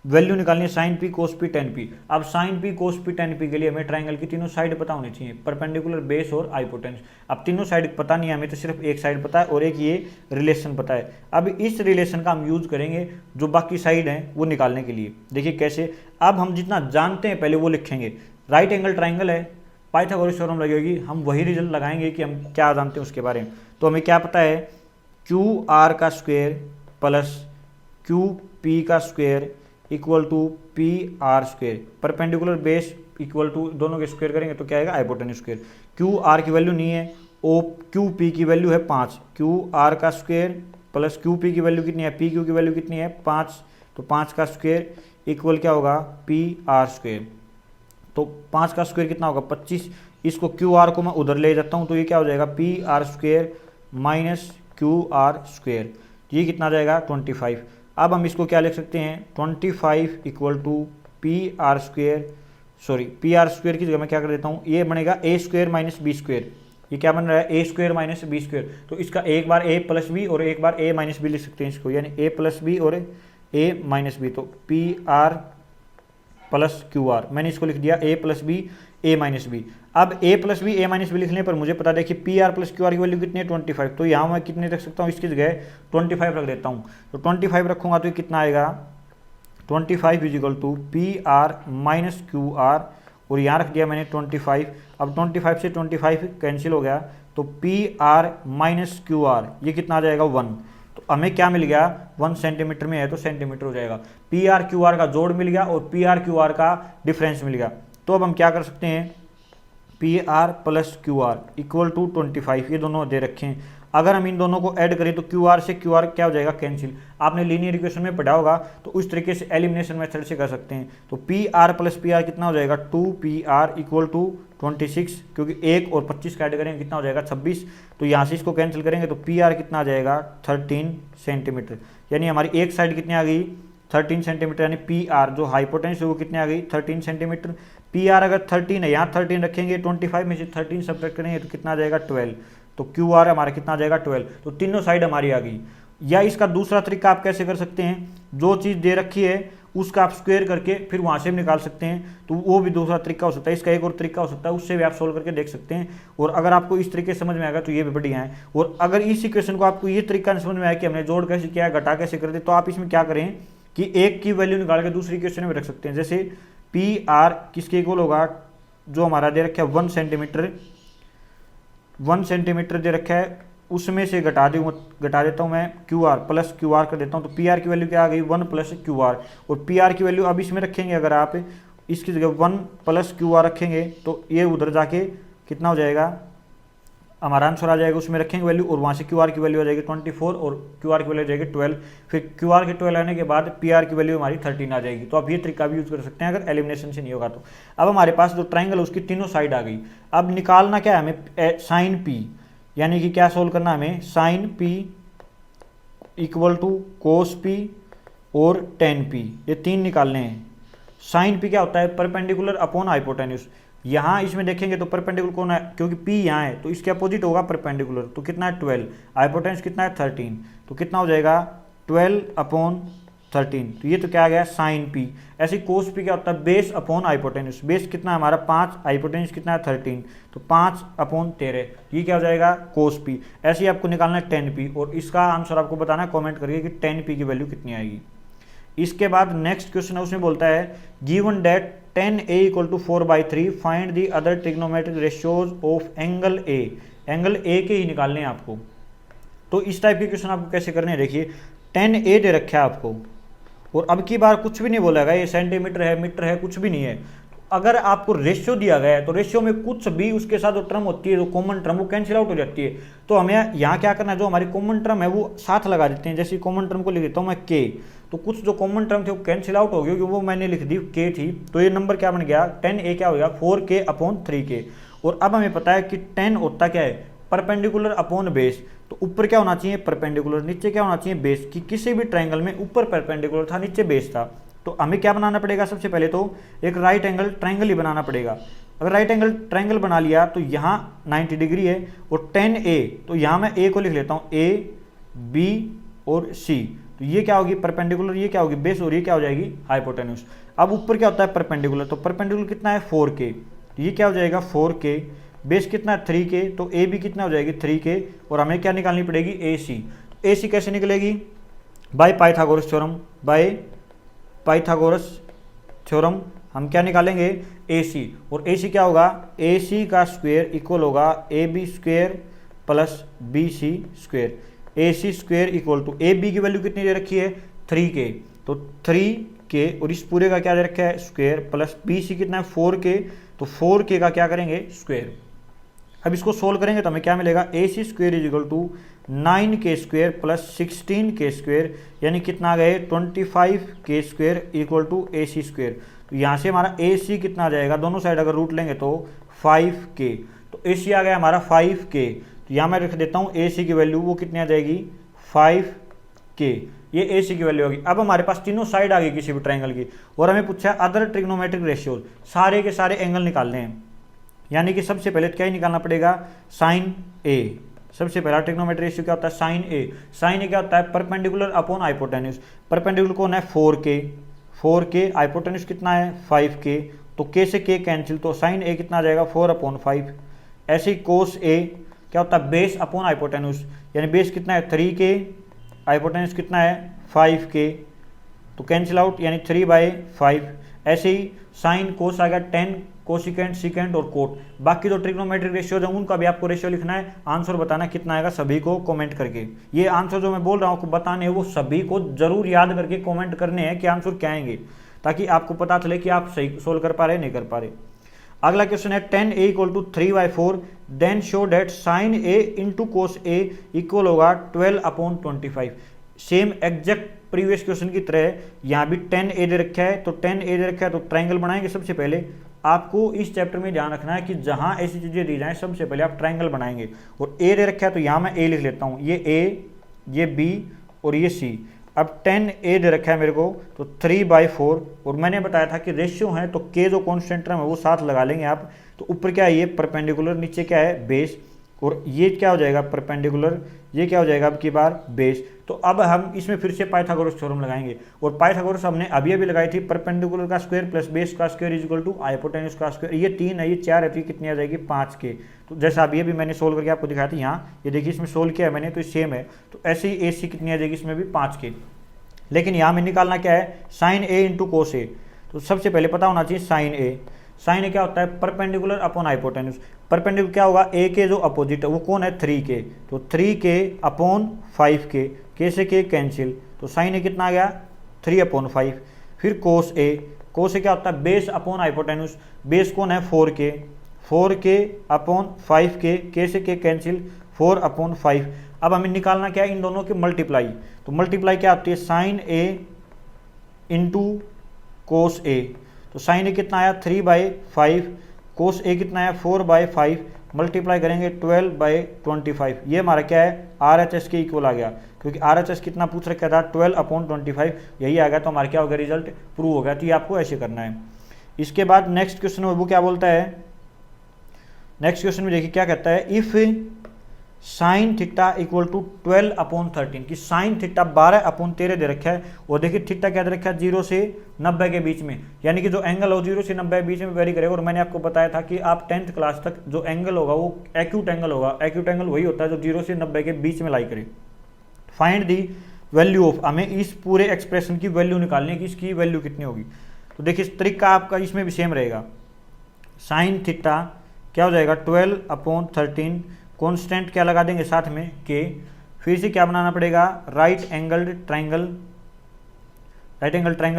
वैल्यू निकालनी है sign P cos P ten P. अब sign P cos P ten P के लिए हमें ट्राइंगल की तीनों साइड पता होनी चाहिए, परपेंडिकुलर बेस और हाइपोटेन्यूज। अब तीनों साइड पता नहीं है हमें, तो सिर्फ एक साइड पता है और एक ये रिलेशन पता है। अब इस रिलेशन का हम यूज करेंगे जो बाकी साइड हैं वो निकालने के लिए। देखिए कैसे, अब हम जितना जानते हैं पहले वो लिखेंगे। राइट एंगल ट्राइंगल है, पाइथागोरस थ्योरम लगेगी, हम वही रिजल्ट लगाएंगे कि हम क्या जानते हैं उसके बारे में। तो हमें क्या पता है, क्यू आर का स्क्वायर प्लस क्यू पी का square equal to P R square, perpendicular base equal to दोनों के स्क्वायर करेंगे तो क्या आएगा हाइपोटेन्यूज स्क्वायर। क्यू आर की वैल्यू नहीं है, ओ क्यू पी की वैल्यू है 5, क्यू आर का स्क्वायर प्लस क्यू पी की वैल्यू कितनी है, पी क्यू की वैल्यू कितनी है 5, तो 5 का स्क्वायर इक्वल क्या होगा पी आर स्क्वायर। तो 5 का स्क्वायर कितना होगा 25, इसको क्यू आर को मैं उधर ले जाता हूँ तो ये क्या हो जाएगा P R square minus Q are square, ये कितना आ जाएगा 25। अब हम इसको क्या लिख सकते हैं 25 equal to P R square, sorry P R square की जगह मैं क्या कर देता हूँ, ये बनेगा A square minus B square, ये क्या बन रहा है A square minus B square, तो इसका एक बार ए प्लस बी और एक बार ए माइनस बी लिख सकते हैं इसको, यानी ए प्लस बी और ए माइनस बी, तो P R plus Q are, मैंने इसको लिख दिया ए प्लस बी ए माइनस बी। अब ए प्लस बी ए माइनस बी लिखने पर मुझे पता देखिए P R plus Q R की वैल्यू कितनी है 25, तो यहाँ मैं कितने रख सकता हूँ, इसकी जगह 25 रख देता हूँ, तो 25 रखूँगा तो ये कितना आएगा 25 is equal to P R minus Q R, और यहाँ रख दिया मैंने 25। अब 25 से 25 कैंसिल हो गया, तो P R minus Q are ये कितना आ जाएगा 1, तो हमें क्या मिल गया 1 सेंटीमीटर में है तो सेंटीमीटर हो जाएगा, पी आर क्यू आर का जोड़ मिल गया और पी आर क्यू आर का डिफरेंस मिल गया। तो अब हम क्या कर सकते हैं, P R plus Q R equal to 25, ये दोनों दे रखे हैं, अगर हम इन दोनों को ऐड करें तो क्यू आर से क्यू आर क्या हो जाएगा कैंसिल। आपने लीनियर इक्वेशन में पढ़ा होगा तो उस तरीके से एलिमिनेशन मेथड से कर सकते हैं। तो P R plus P R कितना हो जाएगा 2 पी आर इक्वल टू 26, क्योंकि 1 और 25 का ऐड करेंगे कितना हो जाएगा 26, तो यहाँ से इसको कैंसिल करेंगे तो पी आर कितना आ जाएगा 13 सेंटीमीटर, यानी हमारी एक साइड कितनी आ गई 13 सेंटीमीटर, यानी पी आर जो हाइपोटेन्यूज है वो कितनी आ गई 13 सेंटीमीटर। पी आर अगर 13 है, यहाँ 13 रखेंगे, 25 में से 13 सब्ट्रैक्ट करेंगे तो कितना आ जाएगा 12, तो क्यू आर हमारा कितना आ जाएगा 12, तो तीनों साइड हमारी आ गई। या इसका दूसरा तरीका आप कैसे कर सकते हैं, जो चीज़ दे रखी है उसका आप स्क्वायर करके फिर वहाँ से भी निकाल सकते हैं, तो वो भी दूसरा तरीका हो सकता है। इसका एक और तरीका हो सकता है, उससे भी आप सोल्व करके देख सकते हैं, और अगर आपको इस तरीके समझ में आएगा तो ये भी बढ़िया है। और अगर इस इक्वेशन को आपको ये तरीका समझ में आया कि हमने जोड़ कैसे किया है घटा कैसे कर दे, तो आप इसमें क्या करें कि एक की वैल्यू निकाल के दूसरी इक्वेशन में रख सकते हैं। जैसे पी आर किसके इक्वल होगा, जो हमारा दे रखा है 1 सेंटीमीटर, 1 सेंटीमीटर दे रखा है, उसमें से घटा देता हूँ मैं Q R plus Q are कर देता हूँ, तो पी आर की वैल्यू क्या आ गई 1 प्लस क्यू आर, और पी आर की वैल्यू अब इसमें रखेंगे अगर आप इसकी जगह 1 प्लस क्यू आर रखेंगे तो ये उधर जाके कितना हो जाएगा, हमारा आंसर आ जाएगा, उसमें रखेंगे वैल्यू और वहाँ से क्यू आर की वैल्यू आ जाएगी 24 और क्यू आर की वैल्यू आ जाएगी 12। फिर क्यू आर के 12 आने के बाद पी आर की वैल्यू हमारी 13 आ जाएगी। तो आप ये तरीका भी यूज़ कर सकते हैं अगर एलिमिनेशन से नहीं होगा तो। अब हमारे पास जो ट्राइंगल है उसकी तीनों साइड आ गई। अब निकालना क्या है हमें, साइन पी, यानी कि क्या सोल्व करना हमें, sine P equal to cos P और टेन पी, ये तीन निकालने हैं। साइन पी क्या होता है, परपेंडिकुलर अपॉन हाइपोटेन्यूज। यहाँ इसमें देखेंगे तो परपेंडिकुलर कौन है, क्योंकि पी यहाँ है तो इसके अपोजिट होगा परपेंडिकुलर, तो कितना है 12, हाइपोटेन्यूज कितना है 13, तो कितना हो जाएगा 12/13। तो ये तो क्या आ गया साइन पी। ऐसे कोस पी क्या होता है, बेस अपॉन हाइपोटेन्यूज। बेस कितना है हमारा 5, हाइपोटेन्यूज कितना है 13, तो 5/13, ये क्या हो जाएगा कोस पी। ऐसे ही आपको निकालना है 10p और इसका आंसर आपको बताना है कमेंट करके कि 10p की वैल्यू कितनी आएगी। इसके बाद नेक्स्ट क्वेश्चन है, उसमें बोलता है given that 10a = 4/3 find the other trigonometric ratios of angle A. Angle A के ही निकालने हैं आपको। तो इस टाइप के क्वेश्चन आपको कैसे करने हैं, देखिए 10a दे रखा है आपको और अब की बार कुछ भी नहीं बोला गया, ये सेंटीमीटर है मीटर है कुछ भी नहीं है। अगर आपको रेशियो दिया गया है तो रेशियो में कुछ भी उसके साथ जो टर्म होती है, जो कॉमन टर्म, वो कैंसिल आउट हो जाती है। तो हमें यहाँ क्या करना है, जो हमारी कॉमन टर्म है वो साथ लगा देते हैं। जैसे कॉमन टर्म को लिख देता हूँ मैं के, तो कुछ जो कॉमन टर्म थे वो कैंसिल आउट हो गई, क्योंकि वो मैंने लिख दी के थी। तो ये नंबर क्या बन गया 10a क्या हो गया 4k/3k। और अब हमें पता है कि 10 होता क्या है, परपेंडिकुलर अपॉन बेस। तो ऊपर क्या होना चाहिए परपेंडिकुलर, नीचे क्या होना चाहिए बेस, कि किसी भी ट्रायंगल में ऊपर परपेंडिकुलर था नीचे बेस था। तो हमें क्या बनाना पड़ेगा, सबसे पहले तो एक राइट एंगल ट्रायंगल ही बनाना पड़ेगा। अगर राइट एंगल ट्रायंगल बना लिया तो यहाँ 90 डिग्री है और 10a, तो यहाँ मैं a को लिख लेता हूँ a, b और c। तो ये क्या होगी परपेंडिकुलर, ये क्या होगी बेस और ये क्या हो जाएगी हाइपोटेन्यूज। अब ऊपर क्या होता है परपेंडिकुलर, तो परपेंडिकुलर कितना है 4k, तो ये क्या हो जाएगा 4k। बेस कितना है 3k, तो ए बी कितना हो जाएगी 3k। और हमें क्या निकालनी पड़ेगी ए सी। तो ए सी कैसे निकलेगी, by Pythagoras theorem. By Pythagoras theorem हम क्या निकालेंगे ए सी, और ए सी क्या होगा ए सी का स्क्वायर इक्वल होगा A B square plus B C square. A C square equal to A B की वैल्यू कितनी दे रखी है 3k, तो 3k और इस पूरे का क्या दे रखा है स्क्वायर, प्लस बी सी कितना है 4k, तो 4k का क्या करेंगे स्क्वायर। अब इसको सोल्व करेंगे तो हमें क्या मिलेगा A C square is equal to 9k square plus 16k square, यानी कितना आ गए 25k square equal to A C square. तो यहाँ से हमारा ए सी कितना आ जाएगा, दोनों साइड अगर रूट लेंगे तो 5k, तो ए सी आ गया हमारा 5k। तो यहाँ मैं रख देता हूँ ए सी की वैल्यू वो कितनी आ जाएगी 5k, ये ए सी की वैल्यू होगी। अब हमारे पास तीनों साइड आ गई किसी भी ट्रायंगल की, और हमें पूछा है अदर ट्रिग्नोमेट्रिक रेशियोज, सारे के सारे एंगल निकालने हैं। यानी कि सबसे पहले क्या ही निकालना पड़ेगा साइन ए। सबसे पहला ट्रिग्नोमेट्रिक रेशियो क्या होता है साइन ए। साइन ए क्या होता है परपेंडिकुलर अपॉन हाइपोटेन्यूज। परपेंडिकुलर कौन है 4k, हाइपोटेन्यूज कितना है 5k, तो k से k कैंसिल, तो साइन ए कितना आ जाएगा 4/5। ऐसे ही कोस ए क्या होता है बेस अपॉन हाइपोटेन्यूज, यानी बेस कितना है 3k, हाइपोटेन्यूज कितना है 5k, तो कैंसिल आउट यानी 3/5। ऐसे ही साइन कोस आ गया 10, कोसिकेंट सिकेंट और कोट। बाकी जो ट्रिग्नोमेट्रिक रेशियोज हैं उनका भी आपको रेशियो लिखना है, आंसर बताना कितना आएगा सभी को कमेंट करके। ये आंसर जो मैं बोल रहा हूँ आपको बताने हैं वो सभी को जरूर याद करके कमेंट करने हैं कि आंसर क्या आएंगे, ताकि आपको पता चले कि आप सही सोल्व कर पा रहे नहीं कर पा रहे। अगला क्वेश्चन है 10a = 3/4 then show that sine A into cos A equal होगा 12/25। सेम एग्जैक्ट प्रीवियस क्वेश्चन की तरह यहाँ भी 10a दे रखा है, तो 10a दे रखा है तो ट्रायंगल बनाएंगे। सबसे पहले आपको इस चैप्टर में ध्यान रखना है कि जहाँ ऐसी चीज़ें दी जाएं सबसे पहले आप ट्रायंगल बनाएंगे। और a दे रखा है तो यहाँ मैं a लिख लेता हूँ, ये a, ये b और ये c। अब 10a दे रखा है मेरे को तो 3/4, और मैंने बताया था कि रेशियो है तो k जो कॉन्स्टेंट टर्म है वो साथ लगा लेंगे आप। तो ऊपर क्या है ये परपेंडिकुलर, नीचे क्या है बेस, और ये क्या हो जाएगा परपेंडिकुलर, ये क्या हो जाएगा अब की बार बेस। तो अब हम इसमें फिर से पाइथागोरस थ्योरम लगाएंगे, और पाइथागोरस हमने अभी लगाई थी, परपेंडिकुलर का स्क्वायर प्लस बेस का square is equal to hypotenuse का स्क्वायर। ये 3 है, ये 4 है, तो ये कितनी आ जाएगी 5k। तो जैसा अभी अभी मैंने सोल्व करके आपको दिखाया था, यहाँ ये देखिए इसमें सोल्व किया है मैंने, तो सेम है। तो ऐसे ही ए सी कितनी आ जाएगी इसमें भी 5k। लेकिन यहाँ में निकालना क्या है साइन ए इंटू कोस ए। तो सबसे पहले पता होना चाहिए साइन ए। साइन ए क्या होता है परपेंडिकुलर अपॉन हाइपोटेन्यूज। परपेंडिकुलर क्या होगा ए के जो अपोजिट है वो कौन है 3k, तो 3k/5k, k से k कैंसिल, तो साइन ए कितना आ गया 3/5। फिर कोस ए, को से क्या होता है बेस अपॉन हाइपोटेन्यूज, बेस कौन है 4k, 4k upon 5k, k से k कैंसिल 4 अपॉन 5। अब हमें निकालना क्या है इन दोनों की मल्टीप्लाई, तो मल्टीप्लाई क्या होती है sine a into cos a, तो साइन a कितना आया 3/5, कोस a कितना आया 4/5, मल्टीप्लाई करेंगे 12/25, ये हमारा क्या है RHS के इक्वल आ गया, क्योंकि RHS कितना पूछ रखा था 12/25, यही आ गया, तो हमारा क्या हो गया रिजल्ट प्रूव हो गया। तो ये आपको ऐसे करना है। इसके बाद नेक्स्ट क्वेश्चन में वो क्या बोलता है, नेक्स्ट क्वेश्चन में देखिए क्या कहता है, if sine theta equal to 12/13, कि साइन थीटा 12/13 दे रखा है, और देखिए थीटा क्या दे रखा है 0 से 90 के बीच में, यानी कि जो एंगल हो 0 से 90 के बीच में वेरी करेगा। और मैंने आपको बताया था कि आप 10th क्लास तक जो एंगल होगा वो एक्यूट एंगल होगा, एक्यूट एंगल वही होता है जो 0 से 90 के बीच में लाई करे। फाइंड दी वैल्यू ऑफ, हमें इस पूरे एक्सप्रेशन की वैल्यू निकालनी है कि इसकी वैल्यू कितनी होगी। तो देखिए इस तरीका आपका इसमें भी सेम रहेगा, साइन थीटा क्या हो जाएगा 12/13, कॉन्स्टेंट क्या लगा देंगे साथ में के, फिर से क्या बनाना पड़ेगा राइट एंगल ट्राइंगल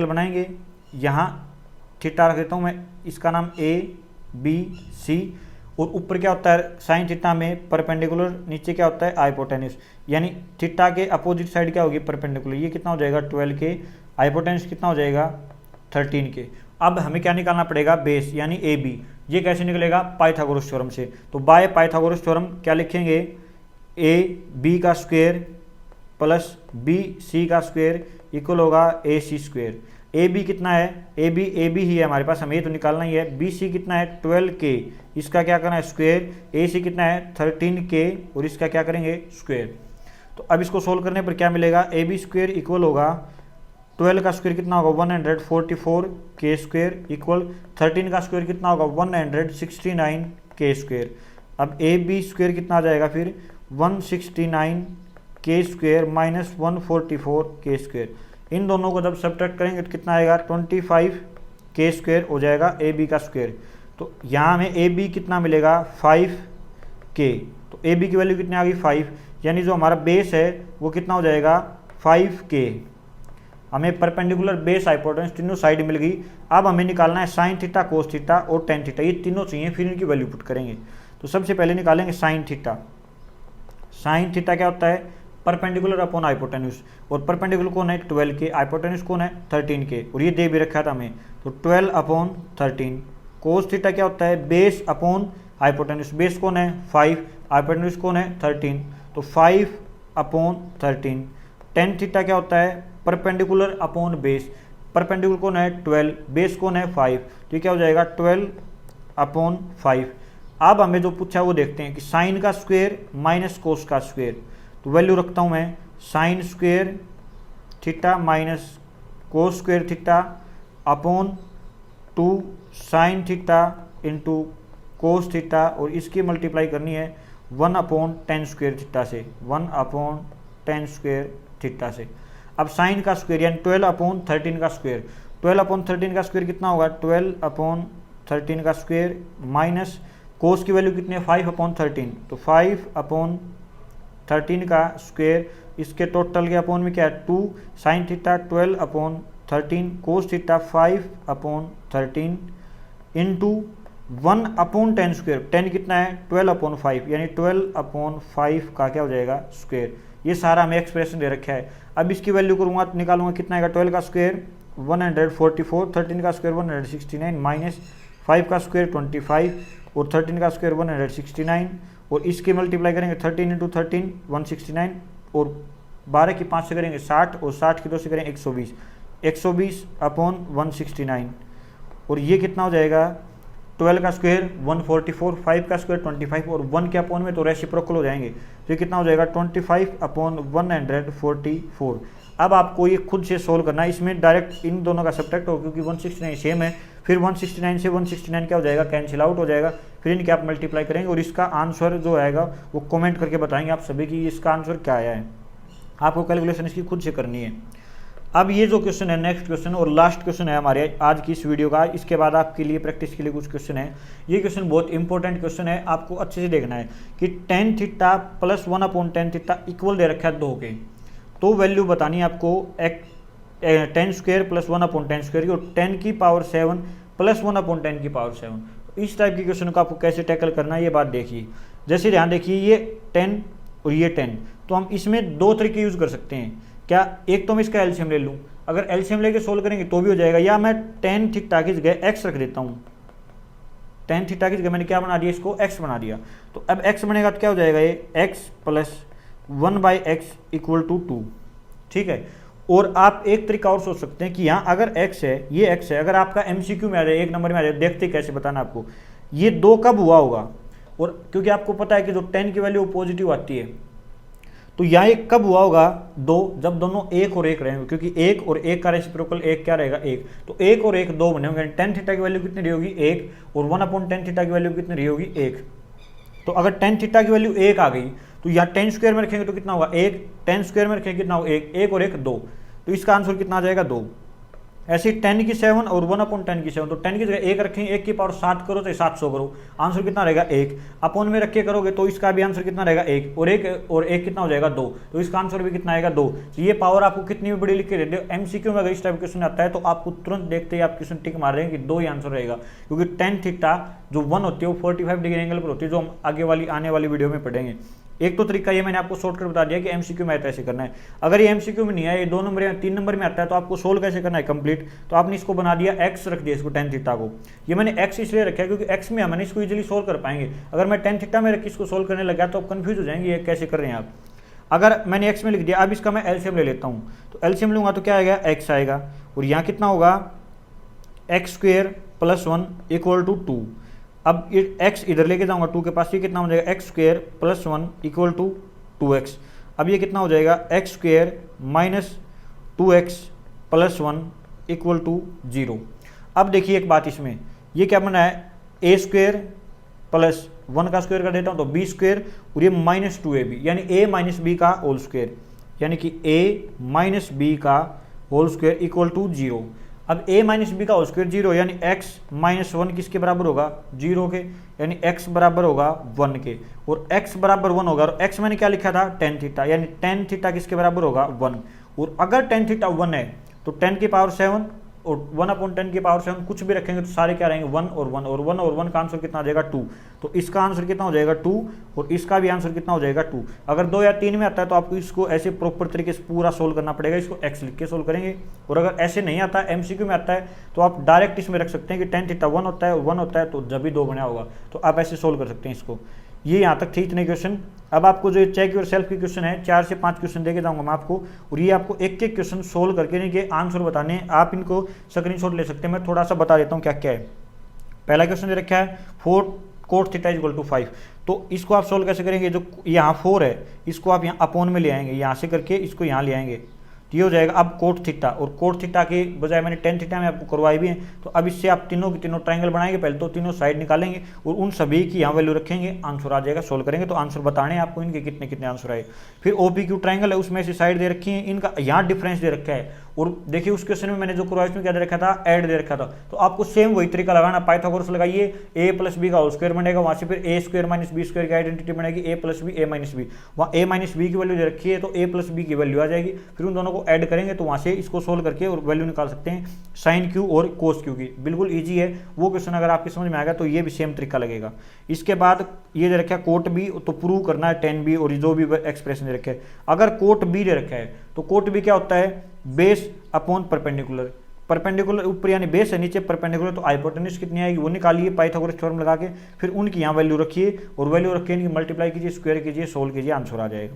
बनाएंगे। यहाँ थीटा रख देता हूँ मैं, इसका नाम ABC, और ऊपर क्या होता है साइन थीटा में परपेंडिकुलर, नीचे क्या होता है हाइपोटेन्यूज, यानी थीटा के अपोजिट साइड क्या होगी परपेंडिकुलर, ये कितना हो जाएगा 12k, हाइपोटेन्यूज कितना हो जाएगा 13k। अब हमें क्या निकालना पड़ेगा बेस यानी AB, ये कैसे निकलेगा पाइथागोरस थ्योरम से। तो बाय पाइथागोरस थ्योरम क्या लिखेंगे AB का स्क्वायर प्लस BC का स्क्वायर इक्वल होगा AC स्क्वायर। AB कितना है, AB ही है हमारे पास, हमें ये तो निकालना ही है। BC कितना है 12k, इसका क्या करना है स्क्वायर। AC कितना है 13k, और इसका क्या करेंगे स्क्वायर। तो अब इसको सोल्व करने पर क्या मिलेगा, AB स्क्वायर इक्वल होगा 12 का स्क्वायर कितना होगा 144k स्क्वायर इक्वल 13 का स्क्वायर कितना होगा 169k स्क्वायर। अब AB स्क्वायर कितना आ जाएगा फिर 169k square minus 144k square, इन दोनों को जब सब्ट्रैक्ट करेंगे तो कितना आएगा 25k स्क्वायर हो जाएगा AB का स्क्वायर। तो यहाँ हमें AB कितना मिलेगा 5k, तो AB की वैल्यू कितनी आ गई 5, यानी जो हमारा बेस है वो कितना हो जाएगा 5k। हमें परपेंडिकुलर बेस हाइपोटेन्यूज तीनों साइड मिल गई। अब हमें निकालना है साइन थीटा कोस थीटा और टेन थीटा, ये तीनों चाहिए, फिर इनकी वैल्यू पुट करेंगे। तो सबसे पहले निकालेंगे साइन थीटा। साइन थीटा क्या होता है परपेंडिकुलर अपॉन हाइपोटेन्यूज, और परपेंडिकुलर कौन है 12k, हाइपोटेन्यूज कौन है 13k, और ये दे भी रखा था हमें, तो 12/13। कोस थीटा क्या होता है बेस अपॉन हाइपोटेन्यूज, बेस कौन है 5, हाइपोटेन्यूज कौन है 13, तो 5/13। टेन थीटा क्या होता है परपेंडिकुलर अपॉन बेस, परपेंडिकुलर कौन है 12, बेस कौन है 5, तो क्या हो जाएगा 12/5। अब हमें जो पूछा है वो देखते हैं कि साइन का स्क्वायर माइनस कोस का स्क्वायर, तो वैल्यू रखता हूँ मैं sine square theta minus cos square theta upon 2 sine theta into cos theta, और इसकी मल्टीप्लाई करनी है 1/10 स्क्वायर थीटा से, 1/10 स्क्वायर थीटा से। अब साइन का स्क्वायर यानी 12/13 का स्क्वायर, 12/13 का स्क्वायर कितना होगा 12/13 का स्क्वायर माइनस कोस की वैल्यू कितनी है 5/13, तो 5/13 का स्क्वायर, इसके टोटल के अपॉन में क्या है 2 sine theta 12/13 cos theta 5/13 into 1/10 square, 10 कितना है 12/5 यानी 12/5 का क्या हो जाएगा स्क्वायर। ये सारा हमें एक्सप्रेशन दे रखा है। अब इसकी वैल्यू करूँगा तो निकालूंगा कितना आएगा 12 का स्क्वायर 144, 13 का स्क्वायर 169 माइनस 5 का स्क्वायर 25 और 13 का स्क्वायर 169, और इसके मल्टीप्लाई करेंगे 13 इंटू 13 169, और 12 की 5 से करेंगे 60, और 60 की 2 से करेंगे 120, 120/169, और ये कितना हो जाएगा 12 का स्क्वायर 144, 5 का स्क्वायर 25 और 1 के अपॉन में तो रेसिप्रोकल हो जाएंगे, तो ये कितना हो जाएगा 25/144। अब आपको ये खुद से सोल्व करना है, इसमें डायरेक्ट इन दोनों का सब्ट्रैक्ट हो क्योंकि 169 सेम है, फिर 169 से 169 क्या हो जाएगा कैंसिल आउट हो जाएगा, फिर इनके आप मल्टीप्लाई करेंगे और इसका आंसर जो आएगा वो कमेंट करके बताएंगे आप सभी की इसका आंसर क्या आया है। आपको कैलकुलेशन इसकी खुद से करनी है। अब ये जो क्वेश्चन है नेक्स्ट क्वेश्चन और लास्ट क्वेश्चन है हमारे आज की इस वीडियो का, इसके बाद आपके लिए प्रैक्टिस के लिए कुछ क्वेश्चन है। ये क्वेश्चन बहुत इंपॉर्टेंट क्वेश्चन है, आपको अच्छे से देखना है कि tan theta plus 1/10 theta equal दे रखा है 2 के, तो वैल्यू बतानी है आपको 10 स्क्वायर प्लस 1/10 स्क्वायर की, और 10 की पावर 7 प्लस 1/10 की पावर 7। इस टाइप की क्वेश्चन को आपको कैसे टैकल करना है ये बात देखिए। जैसे ध्यान देखिए ये 10 और ये 10, तो हम इसमें दो तरीके यूज़ कर सकते हैं। क्या, एक तो मैं इसका एलसीएम ले लूँ, अगर एलसीएम लेके सोल्व करेंगे तो भी हो जाएगा, या मैं tan थीटा की जगह x रख देता हूँ। tan थीटा की जगह मैंने क्या बना दिया, इसको x बना दिया। तो अब x बनेगा तो क्या हो जाएगा, ये x plus 1/x equal to 2। ठीक है। और आप एक तरीका और सोच सकते हैं कि यहाँ अगर x है, ये x है, अगर आपका MCQ में आ जाए, एक नंबर में आ जाए, देखते कैसे बताना आपको, ये 2 कब हुआ होगा, और क्योंकि आपको पता है कि जो 10 की वैल्यू पॉजिटिव आती है, तो यहाँ एक कब हुआ होगा 2, जब दोनों 1 और 1 रहेंगे, क्योंकि 1 और 1 का रेसिप्रोकल 1 क्या रहेगा 1, तो 1 और 1 2 बने होंगे। tan थीटा की वैल्यू कितनी रही होगी 1, और 1/10 थीटा की वैल्यू कितनी रही होगी 1। तो अगर tan थीटा की वैल्यू 1 आ गई तो यहाँ 10 स्क्वायर में रखेंगे तो कितना होगा 1, 10 स्क्वायर में रखेंगे कितना होगा 1, 1 और 1 2, तो इसका आंसर कितना आ जाएगा 2। ऐसे 10 की 7 और 1/10 की 7, तो 10 की जगह 1 रखेंगे, 1 की पावर 7 करो तो 700 करो, आंसर कितना रहेगा 1। अपॉन में रख के करोगे तो इसका भी आंसर कितना रहेगा 1, और 1 कितना हो जाएगा 2, तो इसका आंसर भी कितना आएगा 2। तो ये पावर आपको कितनी भी बड़ी लिख के देते हो, MCQ में अगर इस टाइप क्वेश्चन आता है तो आपको तुरंत देखते ही आप क्वेश्चन टिक मार रहे हैं कि 2 ही आंसर रहेगा, क्योंकि tan थीटा जो 1 होती है वो 45 डिग्री एंगल पर होती है, जो हम आगे वाली आने वाली वीडियो में पढ़ेंगे। एक तो तरीका ये मैंने आपको शॉर्टकट बता दिया कि MCQ में ऐसे करना है। अगर ये MCQ में नहीं है, ये 2 नंबर या 3 नंबर में आता है, तो आपको सोल्व कैसे करना है कंप्लीट, तो आपने इसको बना दिया x रख दिया, इसको tan थीटा को। ये मैंने x इसलिए रखा है क्योंकि x में हम इसको इजीली सोल्व कर पाएंगे। अगर मैं tan थीटा में रख के इसको सोल्व करने लगा तो आप कंफ्यूज हो जाएंगे ये कैसे कर रहे हैं आप। अगर मैंने x में लिख दिया, अब इसका मैं एलसीएम ले लेता हूँ, तो एलसीएम लूंगा तो क्या आएगा x आएगा, और यहाँ कितना होगा x square plus 1 equal to 2। अब x इधर लेके जाऊंगा 2 के पास, ये कितना हो जाएगा x square plus 1 equal to 2x। अब ये कितना हो जाएगा x square minus 2x plus 1 equal to 0। अब देखिए एक बात, इसमें ये क्या बना है, a स्क्वायर प्लस 1 का स्क्वायर कर देता हूँ तो b स्क्वायर, और ये माइनस 2ab, यानी a माइनस b का होल स्क्वायर, यानी कि a माइनस b का होल स्क्वायर इक्वल टू 0। अब a माइनस बी का होल स्क्वायर 0, यानी x माइनस 1 किसके बराबर होगा 0 के, यानी x बराबर होगा 1 के, और x बराबर 1 होगा, और x मैंने क्या लिखा था tan थीटा, यानी tan थीटा किसके बराबर होगा 1। और अगर tan थीटा 1 है तो 10 की पावर 7 और 1/10 की पावर 7 कुछ भी रखेंगे तो सारे क्या रहेंगे 1 और 1, और 1 और 1 का आंसर कितना आ जाएगा 2। तो इसका आंसर कितना हो जाएगा 2, और इसका भी आंसर कितना हो जाएगा 2। अगर 2 या 3 में आता है तो आपको इसको ऐसे प्रॉपर तरीके से पूरा सोल्व करना पड़ेगा, इसको x लिख के सोल्व करेंगे। और अगर ऐसे नहीं आता है, MCQ में आता है, तो आप डायरेक्ट इसमें रख सकते हैं कि tan थीटा 1 होता है, 1 होता है तो जब भी 2 बना होगा, तो आप ऐसे सोल्व कर सकते हैं इसको। ये यहाँ तक ठीक नहीं क्वेश्चन। अब आपको जो चेक योर सेल्फ की क्वेश्चन है, 4 से 5 क्वेश्चन देके जाऊंगा मैं आपको, और ये आपको एक एक क्वेश्चन सोल्व करके इनके आंसर बताने हैं। आप इनको स्क्रीनशॉट ले सकते हैं, मैं थोड़ा सा बता देता हूँ क्या क्या है। पहला क्वेश्चन दे रखा है 4 cot थीटा इक्वल टू 5, तो इसको आप सोल्व कैसे करेंगे, जो यहाँ 4 है इसको आप यहाँ अपॉन में ले आएंगे, यहाँ से करके इसको यहाँ ले आएंगे, तो ये हो जाएगा अब कोट थीटा, और कोट थीटा के बजाय मैंने tan थीटा में आपको करवाई भी है। तो अब इससे आप तीनों की तीनों ट्रायंगल बनाएंगे, पहले तो तीनों साइड निकालेंगे और उन सभी की यहाँ वैल्यू रखेंगे, आंसर आ जाएगा। सोल्व करेंगे तो आंसर बताने आपको इनके कितने कितने आंसर आए। फिर OPQ ट्रायंगल है, उसमें से साइड दे रखी है, इनका यहाँ डिफरेंस दे रखा है, और देखिए उस क्वेश्चन में मैंने जो करवाया उसमें क्या दे रखा था, ऐड दे रखा था। तो आपको सेम वही तरीका लगाना, पाइथागोरस लगाइए, a प्लस बी का होल स्क्वायर बनेगा, वहाँ से फिर a square minus B square की आइडेंटिटी बनेगी, a plus B a minus B, वहाँ a माइनस बी की वैल्यू दे रखी है तो a प्लस बी की वैल्यू आ जाएगी। फिर उन दोनों को ऐड करेंगे तो वहाँ से इसको सोल्व करके और वैल्यू निकाल सकते हैं साइन क्यू और कोस क्यू की। बिल्कुल ईजी है वो क्वेश्चन, अगर आपकी समझ में आएगा तो ये भी सेम तरीका लगेगा। इसके बाद ये दे रखा है कोट बी, तो प्रूव करना है tan b, और जो भी एक्सप्रेशन दे रखे है। अगर कोट बी दे रखा है तो कोट बी क्या होता है, बेस अपॉन परपेंडिकुलर, परपेंडिकुलर ऊपर यानी बेस है, नीचे परपेंडिकुलर, तो हाइपोटेन्यूज कितनी आएगी वो निकालिए पाइथागोरस थ्योरम लगा के, फिर उनकी यहाँ वैल्यू रखिए और वैल्यू रख के इनकी मल्टीप्लाई कीजिए, स्क्वायर कीजिए, सोल्व कीजिए, आंसर आ जाएगा।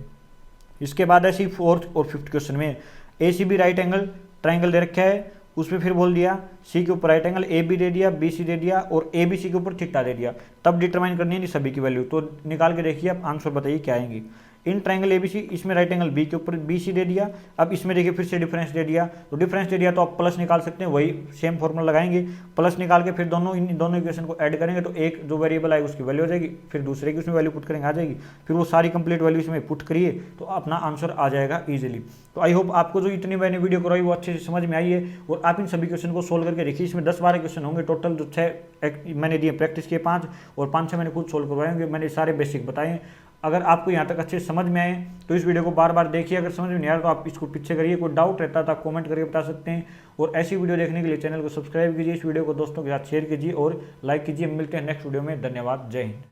इसके बाद ऐसी 4th और 5th क्वेश्चन में ACB राइट एंगल ट्राइंगल दे रखा है, उसमें फिर बोल दिया सी के ऊपर राइट एंगल AB दे दिया, BC दे दिया और ABC के ऊपर थीटा दे दिया। तब डिटरमाइन करनी है सभी की वैल्यू, तो निकाल के देखिए आप आंसर बताइए क्या आएंगी। इन ट्राइंगल ABC, इसमें राइट एंगल B के ऊपर BC दे दिया, अब इसमें देखिए फिर से डिफरेंस दे दिया, तो डिफरेंस दे दिया तो आप प्लस निकाल सकते हैं, वही सेम फॉर्मूला लगाएंगे, प्लस निकाल के फिर दोनों इन दोनों इक्वेशन को ऐड करेंगे तो एक जो वेरिएबल आएगी उसकी वैल्यू हो जाएगी, फिर दूसरे की उसमें वैल्यू पुट करेंगे आ जाएगी, फिर वो सारी कंप्लीट वैल्यू इसमें पुट करिए तो अपना आंसर आ जाएगा ईजिली। तो आई होप आपको जो इतनी मैंने वीडियो करवाई वो अच्छे से समझ में आई है, और आप इन सभी क्वेश्चन को सोल्व करके देखिए। इसमें 10-12 क्वेश्चन होंगे टोटल, जो 6 मैंने दिए प्रैक्टिस किए 5 और 5-6 मैंने खुद सोल्व करवाए होंगे। मैंने सारे बेसिक बताए हैं, अगर आपको यहाँ तक अच्छे समझ में आए तो इस वीडियो को बार बार देखिए, अगर समझ में नहीं आ रहा तो आप इसको पीछे करिए, कोई डाउट रहता तो आप कमेंट करके बता सकते हैं। और ऐसी वीडियो देखने के लिए चैनल को सब्सक्राइब कीजिए, इस वीडियो को दोस्तों के साथ शेयर कीजिए और लाइक कीजिए। मिलते हैं नेक्स्ट वीडियो में, धन्यवाद, जय हिंद।